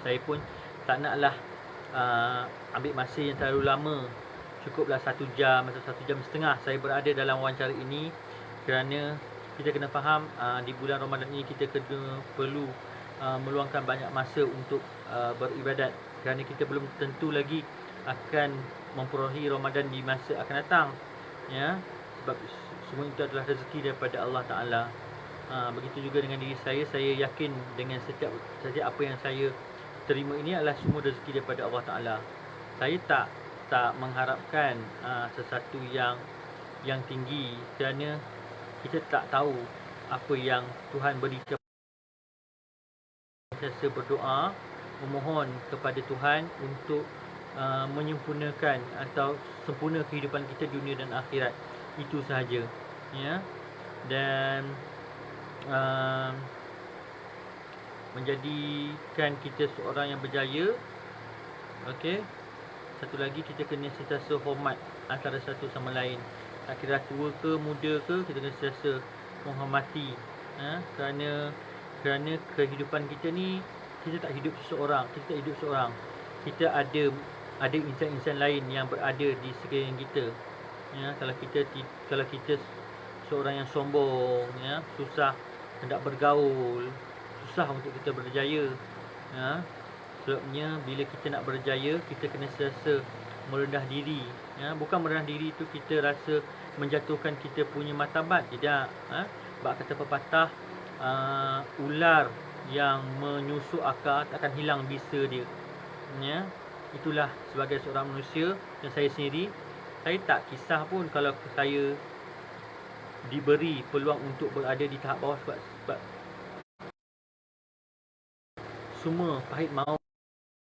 Saya pun tak naklah ambil masa yang terlalu lama. Cukuplah 1 jam atau 1 jam setengah saya berada dalam wawancara ini, kerana kita kena faham di bulan Ramadan ini kita perlu meluangkan banyak masa untuk beribadat, kerana kita belum tentu lagi akan memperolehi Ramadan di masa akan datang, ya. Sebab semua itu adalah rezeki daripada Allah Ta'ala. Begitu juga dengan diri saya yakin dengan setiap apa yang saya terima ini adalah semua rezeki daripada Allah Ta'ala. Saya tak mengharapkan sesuatu yang tinggi, kerana kita tak tahu apa yang Tuhan berikan. Saya berdoa, memohon kepada Tuhan untuk menyempurnakan atau sempurna kehidupan kita dunia dan akhirat. Itu sahaja, ya. Dan menjadikan kita seorang yang berjaya. Okey. Satu lagi, kita kena sentiasa hormat antara satu sama lain. Tak kira tua ke muda ke, kita kena sentiasa menghormati. Kerana kehidupan kita ni, kita tak hidup seorang. Kita ada insan-insan lain yang berada di sekeliling kita. Ya, kalau kita seorang yang sombong, ya, susah hendak bergaul, susah untuk kita berjaya. Ya. Sebabnya bila kita nak berjaya, kita kena sentiasa merendah diri. Ya, bukan merendah diri itu kita rasa menjatuhkan kita punya martabat. Tidak. Bab kata pepatah, ular yang menyusuk akar takkan hilang bisa dia. Ya. Itulah sebagai seorang manusia, dan saya sendiri, saya tak kisah pun kalau saya diberi peluang untuk berada di tahap bawah, sebab semua pahit maut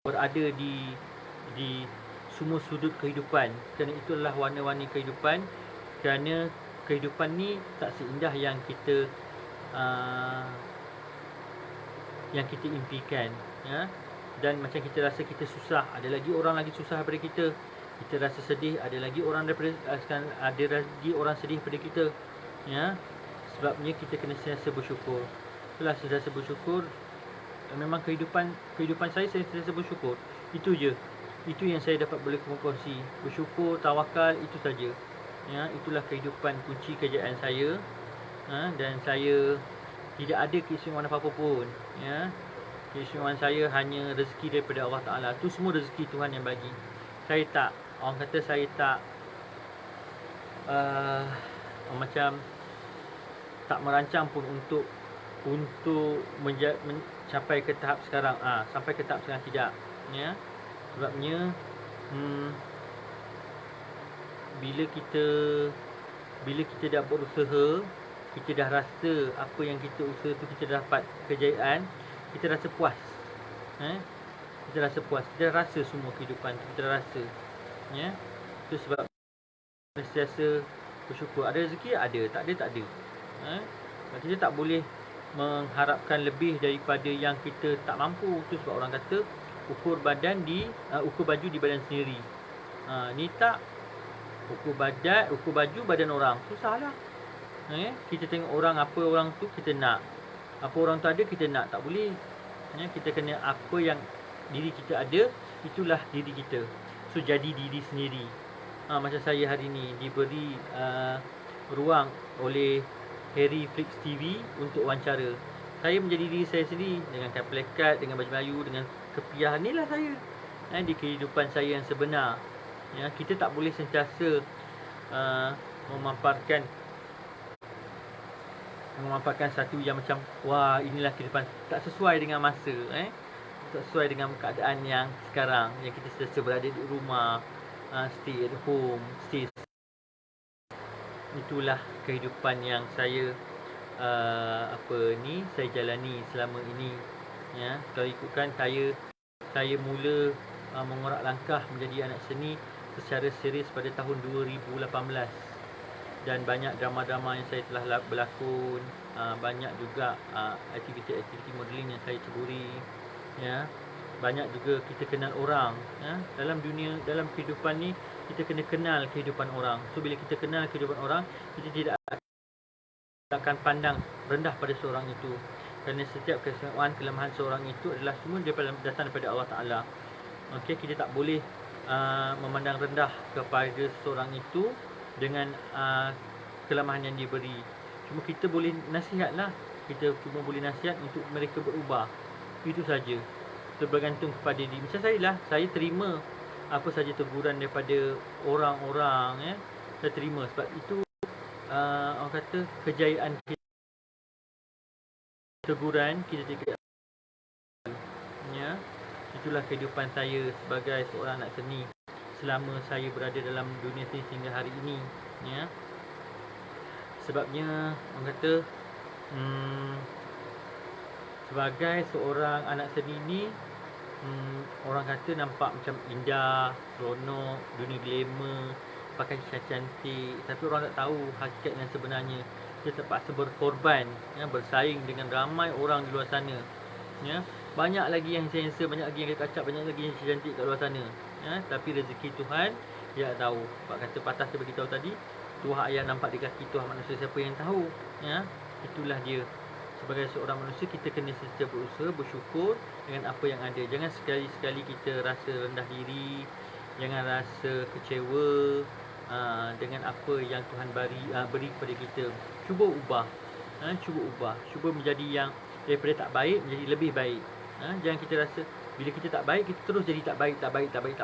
berada di semua sudut kehidupan. Kerana itulah warna-warni kehidupan. Kerana kehidupan ni tak seindah yang kita impikan, ya. Dan macam kita rasa kita susah, ada lagi orang lagi susah daripada kita. Kita rasa sedih, ada lagi orang sedih daripada kita, ya. Sebabnya kita kena sentiasa bersyukur. Itulah, sentiasa bersyukur. Memang kehidupan saya sentiasa bersyukur. Itu je. Itu yang saya dapat boleh kongsi. Bersyukur, tawakal, itu saja. Ya, itulah kehidupan, kunci kejayaan saya. Dan saya tidak ada keistimewaan apa-apa pun, ya. Keistimewaan saya hanya rezeki daripada Allah Ta'ala. Itu semua rezeki Tuhan yang bagi. Saya tak, orang kata saya tak macam tak merancang pun untuk mencapai ke tahap sekarang. Sampai ke tahap sekarang tidak, ya. Sebabnya bila kita dah berusaha, kita dah rasa apa yang kita usaha tu kita dah dapat kejayaan, kita rasa puas. Kita rasa puas. Kita rasa semua kehidupan tu, kita rasa, ya. Itu sebab sentiasa bersyukur. Ada rezeki, ada. Tak ada, tak ada. Kita tak boleh mengharapkan lebih daripada yang kita tak mampu. Itu sebab orang kata ukur baju di badan sendiri. Ni tak ukur baju badan orang. Susahlah. Kita tengok orang, apa orang tu kita nak, apa orang tu ada kita nak, tak boleh. Kita kena apa yang diri kita ada, itulah diri kita. So jadi diri sendiri. Macam saya hari ni diberi ruang oleh Harry Flix TV untuk wawancara. Saya menjadi diri saya sendiri dengan kain pelekat, dengan baju Melayu, dengan kepiah. Inilah saya di kehidupan saya yang sebenar. Kita tak boleh sentiasa memaparkan satu yang macam wah inilah kehidupan, tak sesuai dengan masa, tak sesuai dengan keadaan yang sekarang, yang kita sentiasa berada di rumah, stay at home, itulah kehidupan yang saya saya jalani selama ini. Kalau ikutkan saya mula mengorak langkah menjadi anak seni secara serius pada tahun 2018, dan banyak drama-drama yang saya telah berlakon, banyak juga aktiviti-aktiviti modeling yang saya ceburi, banyak juga kita kenal orang. Dalam kehidupan ni kita kena kenal kehidupan orang. So bila kita kenal kehidupan orang, kita tidak akan pandang rendah pada seorang itu, kerana setiap kesalahan, kelemahan seorang itu adalah semua datang daripada Allah Ta'ala. Kita tak boleh memandang rendah kepada seorang itu dengan kelemahan yang dia beri. Cuma kita boleh nasihatlah, kita cuma boleh nasihat untuk mereka berubah, itu saja. Bergantung kepada diri. Macam saya lah, saya terima apa saja teguran daripada orang-orang, saya terima, sebab itu orang kata kejayaan kita, teguran kita tidak. Itulah kehidupan saya sebagai seorang anak seni selama saya berada dalam dunia seni sehingga hari ini. Sebabnya orang kata sebagai seorang anak seni ni, orang kata nampak macam indah, seronok, dunia glamour, pakai cantik, tapi orang tak tahu hakikat yang sebenarnya. Kita terpaksa berkorban, bersaing dengan ramai orang di luar sana. Banyak lagi yang handsome, banyak lagi yang kacak, banyak lagi yang cantik kat luar sana. Tapi rezeki Tuhan dia tak tahu. Sebab kata patah saya beritahu tadi, tuah ayah nampak di kaki tuah manusia, siapa yang tahu? Itulah dia. Sebagai seorang manusia, kita kena sentiasa berusaha, bersyukur dengan apa yang ada. Jangan sekali-sekali kita rasa rendah diri, jangan rasa kecewa dengan apa yang Tuhan beri kepada kita. Cuba ubah, cuba menjadi yang daripada tak baik menjadi lebih baik. Jangan kita rasa bila kita tak baik, kita terus jadi tak baik. Tak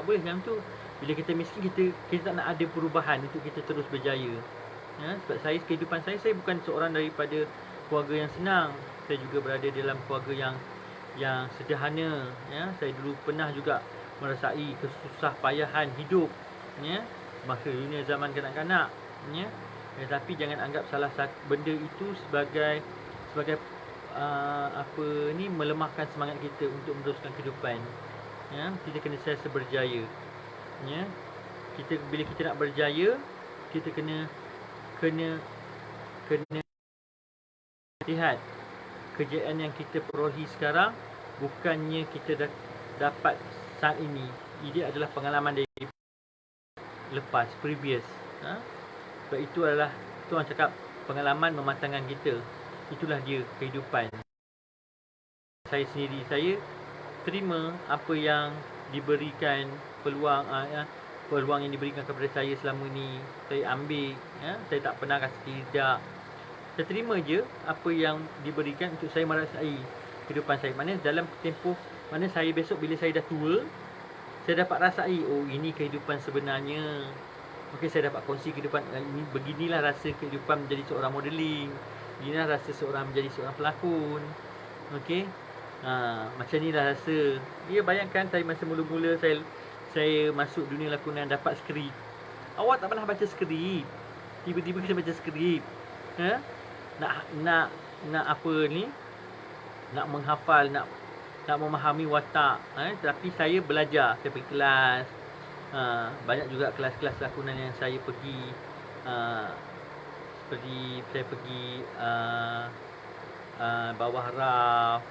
boleh macam tu. Bila kita miskin, kita tak nak ada perubahan untuk kita terus berjaya. Sebab kehidupan saya bukan seorang daripada keluarga yang senang. Saya juga berada dalam keluarga yang sederhana. Saya dulu pernah juga merasai kesusah payahan hidup, masa dunia zaman kanak-kanak. Tapi jangan anggap salah satu benda itu sebagai melemahkan semangat kita untuk meneruskan kehidupan. Kita kena sentiasa berjaya. Bila kita nak berjaya, kita kena lihat kejayaan yang kita perolehi sekarang bukannya kita dapat saat ini. Ia adalah pengalaman dari lepas, previous. Sebab itu adalah, tu orang cakap, pengalaman mematangkan kita. Itulah dia kehidupan. Saya sendiri, saya terima apa yang diberikan, peluang yang diberikan kepada saya selama ni. Saya ambil, saya tak pernah rasa tidak. Saya terima je apa yang diberikan untuk saya merasai kehidupan saya. Mana dalam tempoh mana saya besok bila saya dah tua, saya dapat rasai, oh ini kehidupan sebenarnya. Saya dapat kongsi kehidupan ini, beginilah rasa kehidupan menjadi seorang modeling. Beginilah rasa seorang menjadi seorang pelakon. Macam inilah rasa. Bayangkan saya masa mula-mula saya masuk dunia lakonan, dapat skrip. Awak tak pernah baca skrip, tiba-tiba kita baca skrip. Nak apa ni? Nak menghafal, nak memahami watak. Tapi saya belajar, saya pergi kelas. Banyak juga kelas-kelas lakonan yang saya pergi. Seperti saya pergi bawah raf,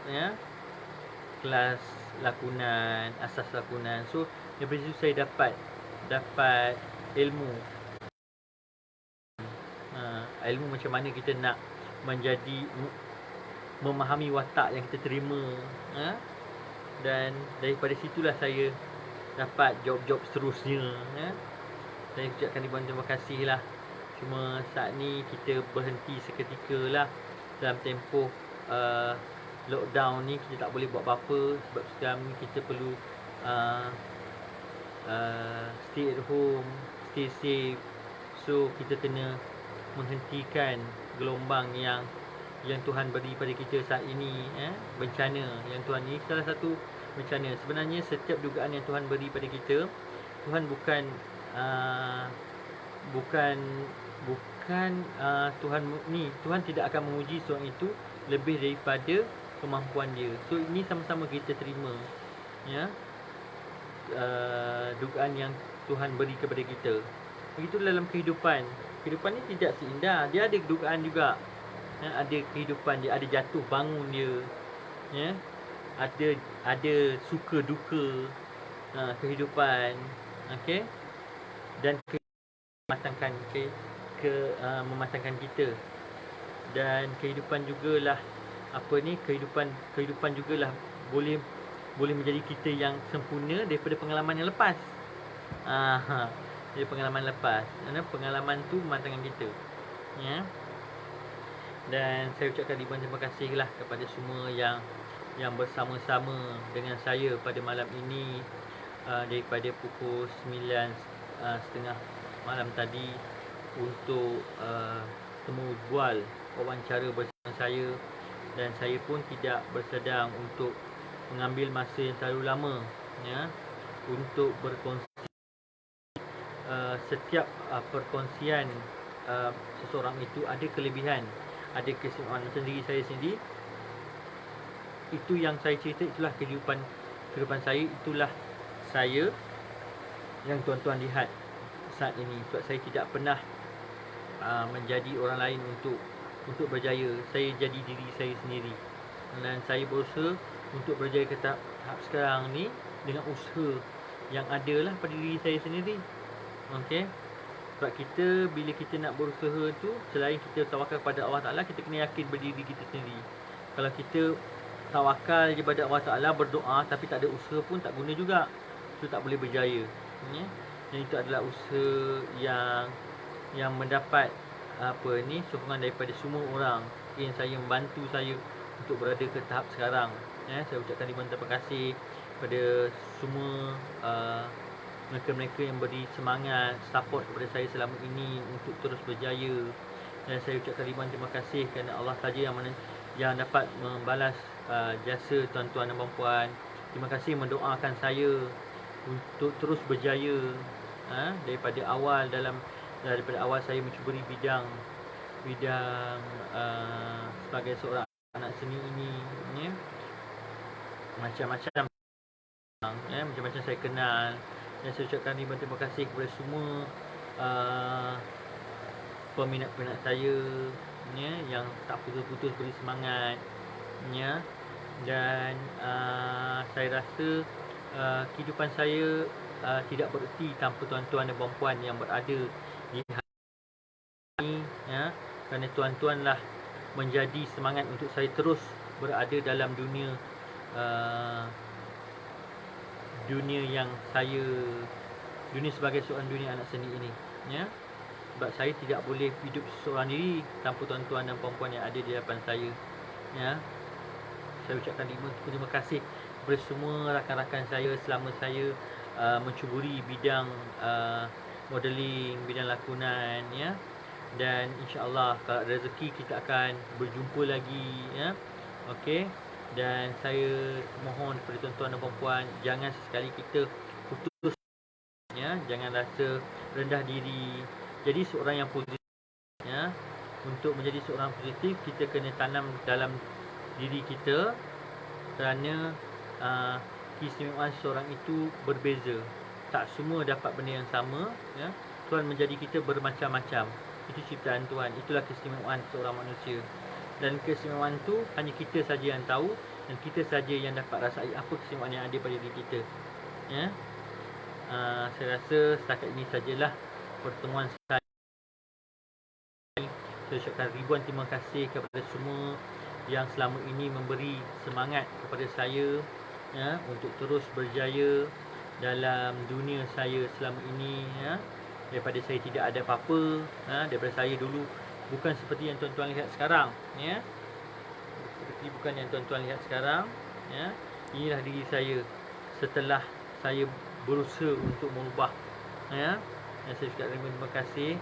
kelas lakonan, asas lakonan. So daripada situ saya dapat ilmu. ilmu macam mana kita nak memahami watak yang kita terima, dan daripada situlah saya dapat job-job seterusnya. Saya ucapkan ribuan terima kasih lah. Cuma saat ni kita berhenti seketika lah dalam tempoh lockdown ni. Kita tak boleh buat apa-apa sebab sekarang ni kita perlu stay at home, stay safe. So kita kena menghentikan gelombang yang Tuhan beri pada kita saat ini, bencana yang Tuhan ni salah satu bencana. Sebenarnya setiap dugaan yang Tuhan beri pada kita, Tuhan bukan Tuhan tidak akan menguji seorang itu lebih daripada kemampuan dia. So ini sama-sama kita terima, dugaan yang Tuhan beri kepada kita. Begitu dalam kehidupan. Kehidupan ni tidak seindah. Dia ada dugaan juga. Ada kehidupan dia, ada jatuh bangun dia. Ada suka duka kehidupan. Okey. Dan mematangkan kita. Dan kehidupan jugalah kehidupan jugalah boleh menjadi kita yang sempurna daripada pengalaman yang lepas. Dari pengalaman lepas. Pengalaman tu mematangkan kita. Dan saya ucapkan ribuan terima kasih lah kepada semua yang bersama-sama dengan saya pada malam ini, daripada pukul 9.30 malam tadi untuk temu bual wawancara bersama saya. Dan saya pun tidak bersedang untuk mengambil masa yang terlalu lama untuk berkongsi. Setiap perkongsian seseorang itu ada kelebihan, ada keistimewaan. Macam diri saya sendiri, itu yang saya cerita, itulah kehidupan saya, itulah saya yang tuan-tuan lihat saat ini. Sebab saya tidak pernah menjadi orang lain untuk berjaya. Saya jadi diri saya sendiri, dan saya berusaha untuk berjaya ke tahap sekarang ni dengan usaha yang ada lah pada diri saya sendiri. Okey. Sebab bila kita nak berusaha tu, selain kita tawakal kepada Allah Ta'ala, kita kena yakin pada diri kita sendiri. Kalau kita tawakal je pada Allah Ta'ala, berdoa tapi tak ada usaha pun tak guna juga. Itu tak boleh berjaya. Dan itu adalah usaha yang mendapat sokongan daripada semua orang yang saya membantu saya untuk berada ke tahap sekarang. Saya ucapkan ribuan terima kasih kepada semua mereka-mereka yang beri semangat, support kepada saya selama ini untuk terus berjaya. Dan saya ucapkan ribuan terima kasih kerana Allah saja yang dapat membalas jasa tuan-tuan dan puan-puan. Terima kasih mendoakan saya untuk terus berjaya daripada awal saya mencuburi bidang sebagai seorang anak seni ini, macam-macam saya kenal. Dan saya ucapkan ribuan terima kasih kepada semua peminat-peminat saya yang tak putus-putus beri semangat. Dan saya rasa kehidupan saya tidak bererti tanpa tuan-tuan dan puan-puan yang berada di hari ini, kerana tuan-tuan lah menjadi semangat untuk saya terus berada dalam dunia sebagai seorang dunia anak seni ini. Sebab saya tidak boleh hidup seorang diri tanpa tuan-tuan dan puan-puan yang ada di hadapan saya. Saya ucapkan terima kasih kepada semua rakan-rakan saya selama saya mencuburi bidang modeling, bidang lakonan, dan insya-Allah kalau ada rezeki kita akan berjumpa lagi, okey. Dan saya mohon kepada tuan-tuan dan puan-puan, jangan sesekali kita putus, jangan rasa rendah diri. Jadi seorang yang positif, untuk menjadi seorang positif kita kena tanam dalam diri kita, kerana keistimewaan seseorang itu berbeza. Tak semua dapat benda yang sama. Tuhan menjadi kita bermacam-macam. Itu ciptaan Tuhan. Itulah keistimewaan seorang manusia. Dan keistimewaan tu hanya kita saja yang tahu, dan kita saja yang dapat rasai apa keistimewaan yang ada pada diri kita. Saya rasa setakat ini sajalah pertemuan saya. Saya ucapkan ribuan terima kasih kepada semua yang selama ini memberi semangat kepada saya, ya, untuk terus berjaya dalam dunia saya selama ini, ya. Daripada saya tidak ada apa-apa, daripada saya dulu bukan seperti yang tuan-tuan lihat sekarang, ya. Seperti bukan yang tuan-tuan lihat sekarang, ya. Inilah diri saya setelah saya berusaha untuk mengubah, ya. Dan saya juga terima kasih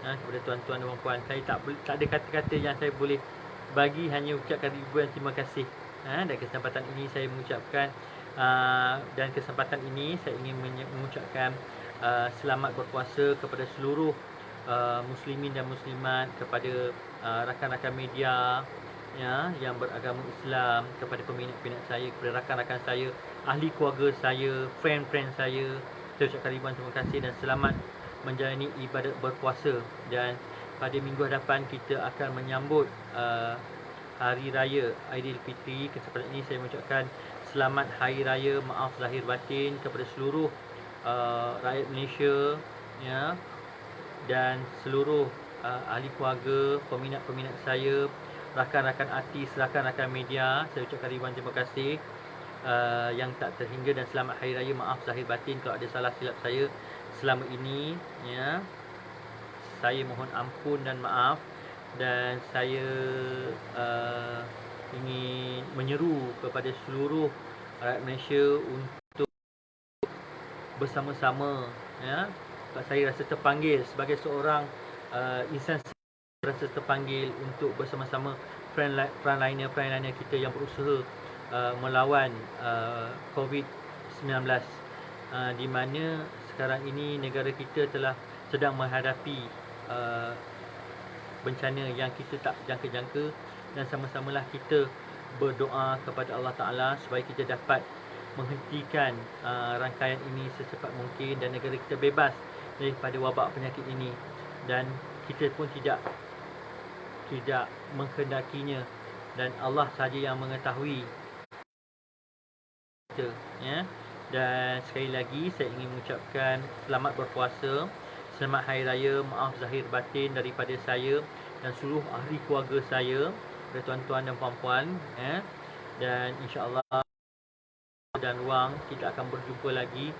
kepada tuan-tuan dan puan-puan. Saya tak ada kata-kata yang saya boleh bagi, hanya ucapkan ribuan terima kasih. Dan kesempatan ini saya mengucapkan dan kesempatan ini saya ingin mengucapkan selamat berpuasa kepada seluruh muslimin dan muslimat, kepada rakan-rakan media, ya, yang beragama Islam, kepada peminat-peminat saya, kepada rakan-rakan saya, ahli keluarga saya, friend-friend saya. Saya ucapkan ribuan terima kasih dan selamat menjalani ibadat berpuasa. Dan pada minggu hadapan kita akan menyambut Hari Raya Aidilfitri. Kesempatan ini saya mengucapkan selamat Hari Raya, maaf zahir batin kepada seluruh rakyat Malaysia, ya, dan seluruh ahli keluarga, peminat-peminat saya, rakan-rakan artis, rakan-rakan media. Saya ucapkan ribuan terima kasih yang tak terhingga, dan selamat Hari Raya, maaf zahir batin kalau ada salah silap saya selama ini, ya. Saya mohon ampun dan maaf, dan saya ingin menyeru kepada seluruh rakyat Malaysia untuk bersama-sama, ya. Saya rasa terpanggil sebagai seorang insan, rasa terpanggil untuk bersama-sama frontliner kita yang berusaha melawan COVID-19, di mana sekarang ini negara kita telah sedang menghadapi bencana yang kita tak jangka-jangka, dan sama-samalah kita berdoa kepada Allah Ta'ala supaya kita dapat menghentikan rangkaian ini secepat mungkin dan negara kita bebas daripada wabak penyakit ini. Dan kita pun tidak menghendakinya, dan Allah sahaja yang mengetahui kita, ya. Dan sekali lagi saya ingin mengucapkan selamat berpuasa, selamat Hari Raya, maaf zahir batin daripada saya dan seluruh ahli keluarga saya, kepada tuan-tuan dan puan-puan, ya. Dan insya-Allah dan ruang kita akan berjumpa lagi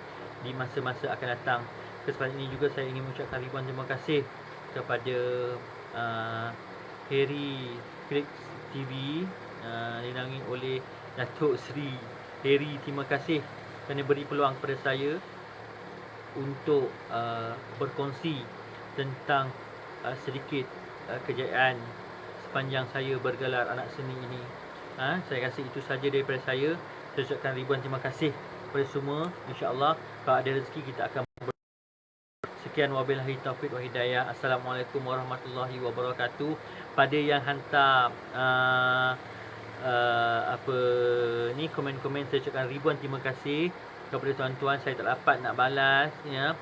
di masa-masa akan datang. Kesempatan ini juga saya ingin mengucapkan ribuan terima kasih kepada Harry Flix TV, dinaungi oleh Datuk Seri Harry. Terima kasih kerana beri peluang kepada saya untuk berkongsi tentang sedikit kejayaan sepanjang saya bergelar anak seni ini. Saya rasa itu saja daripada saya. Saya ucapkan ribuan terima kasih kepada semua. InsyaAllah kalau ada rezeki kita akan sekian, wabillahi taufiq wa hidayah. Assalamualaikum warahmatullahi wabarakatuh. Pada yang hantar komen-komen, saya ucapkan ribuan terima kasih kepada tuan-tuan. Saya tak dapat nak balas, ya.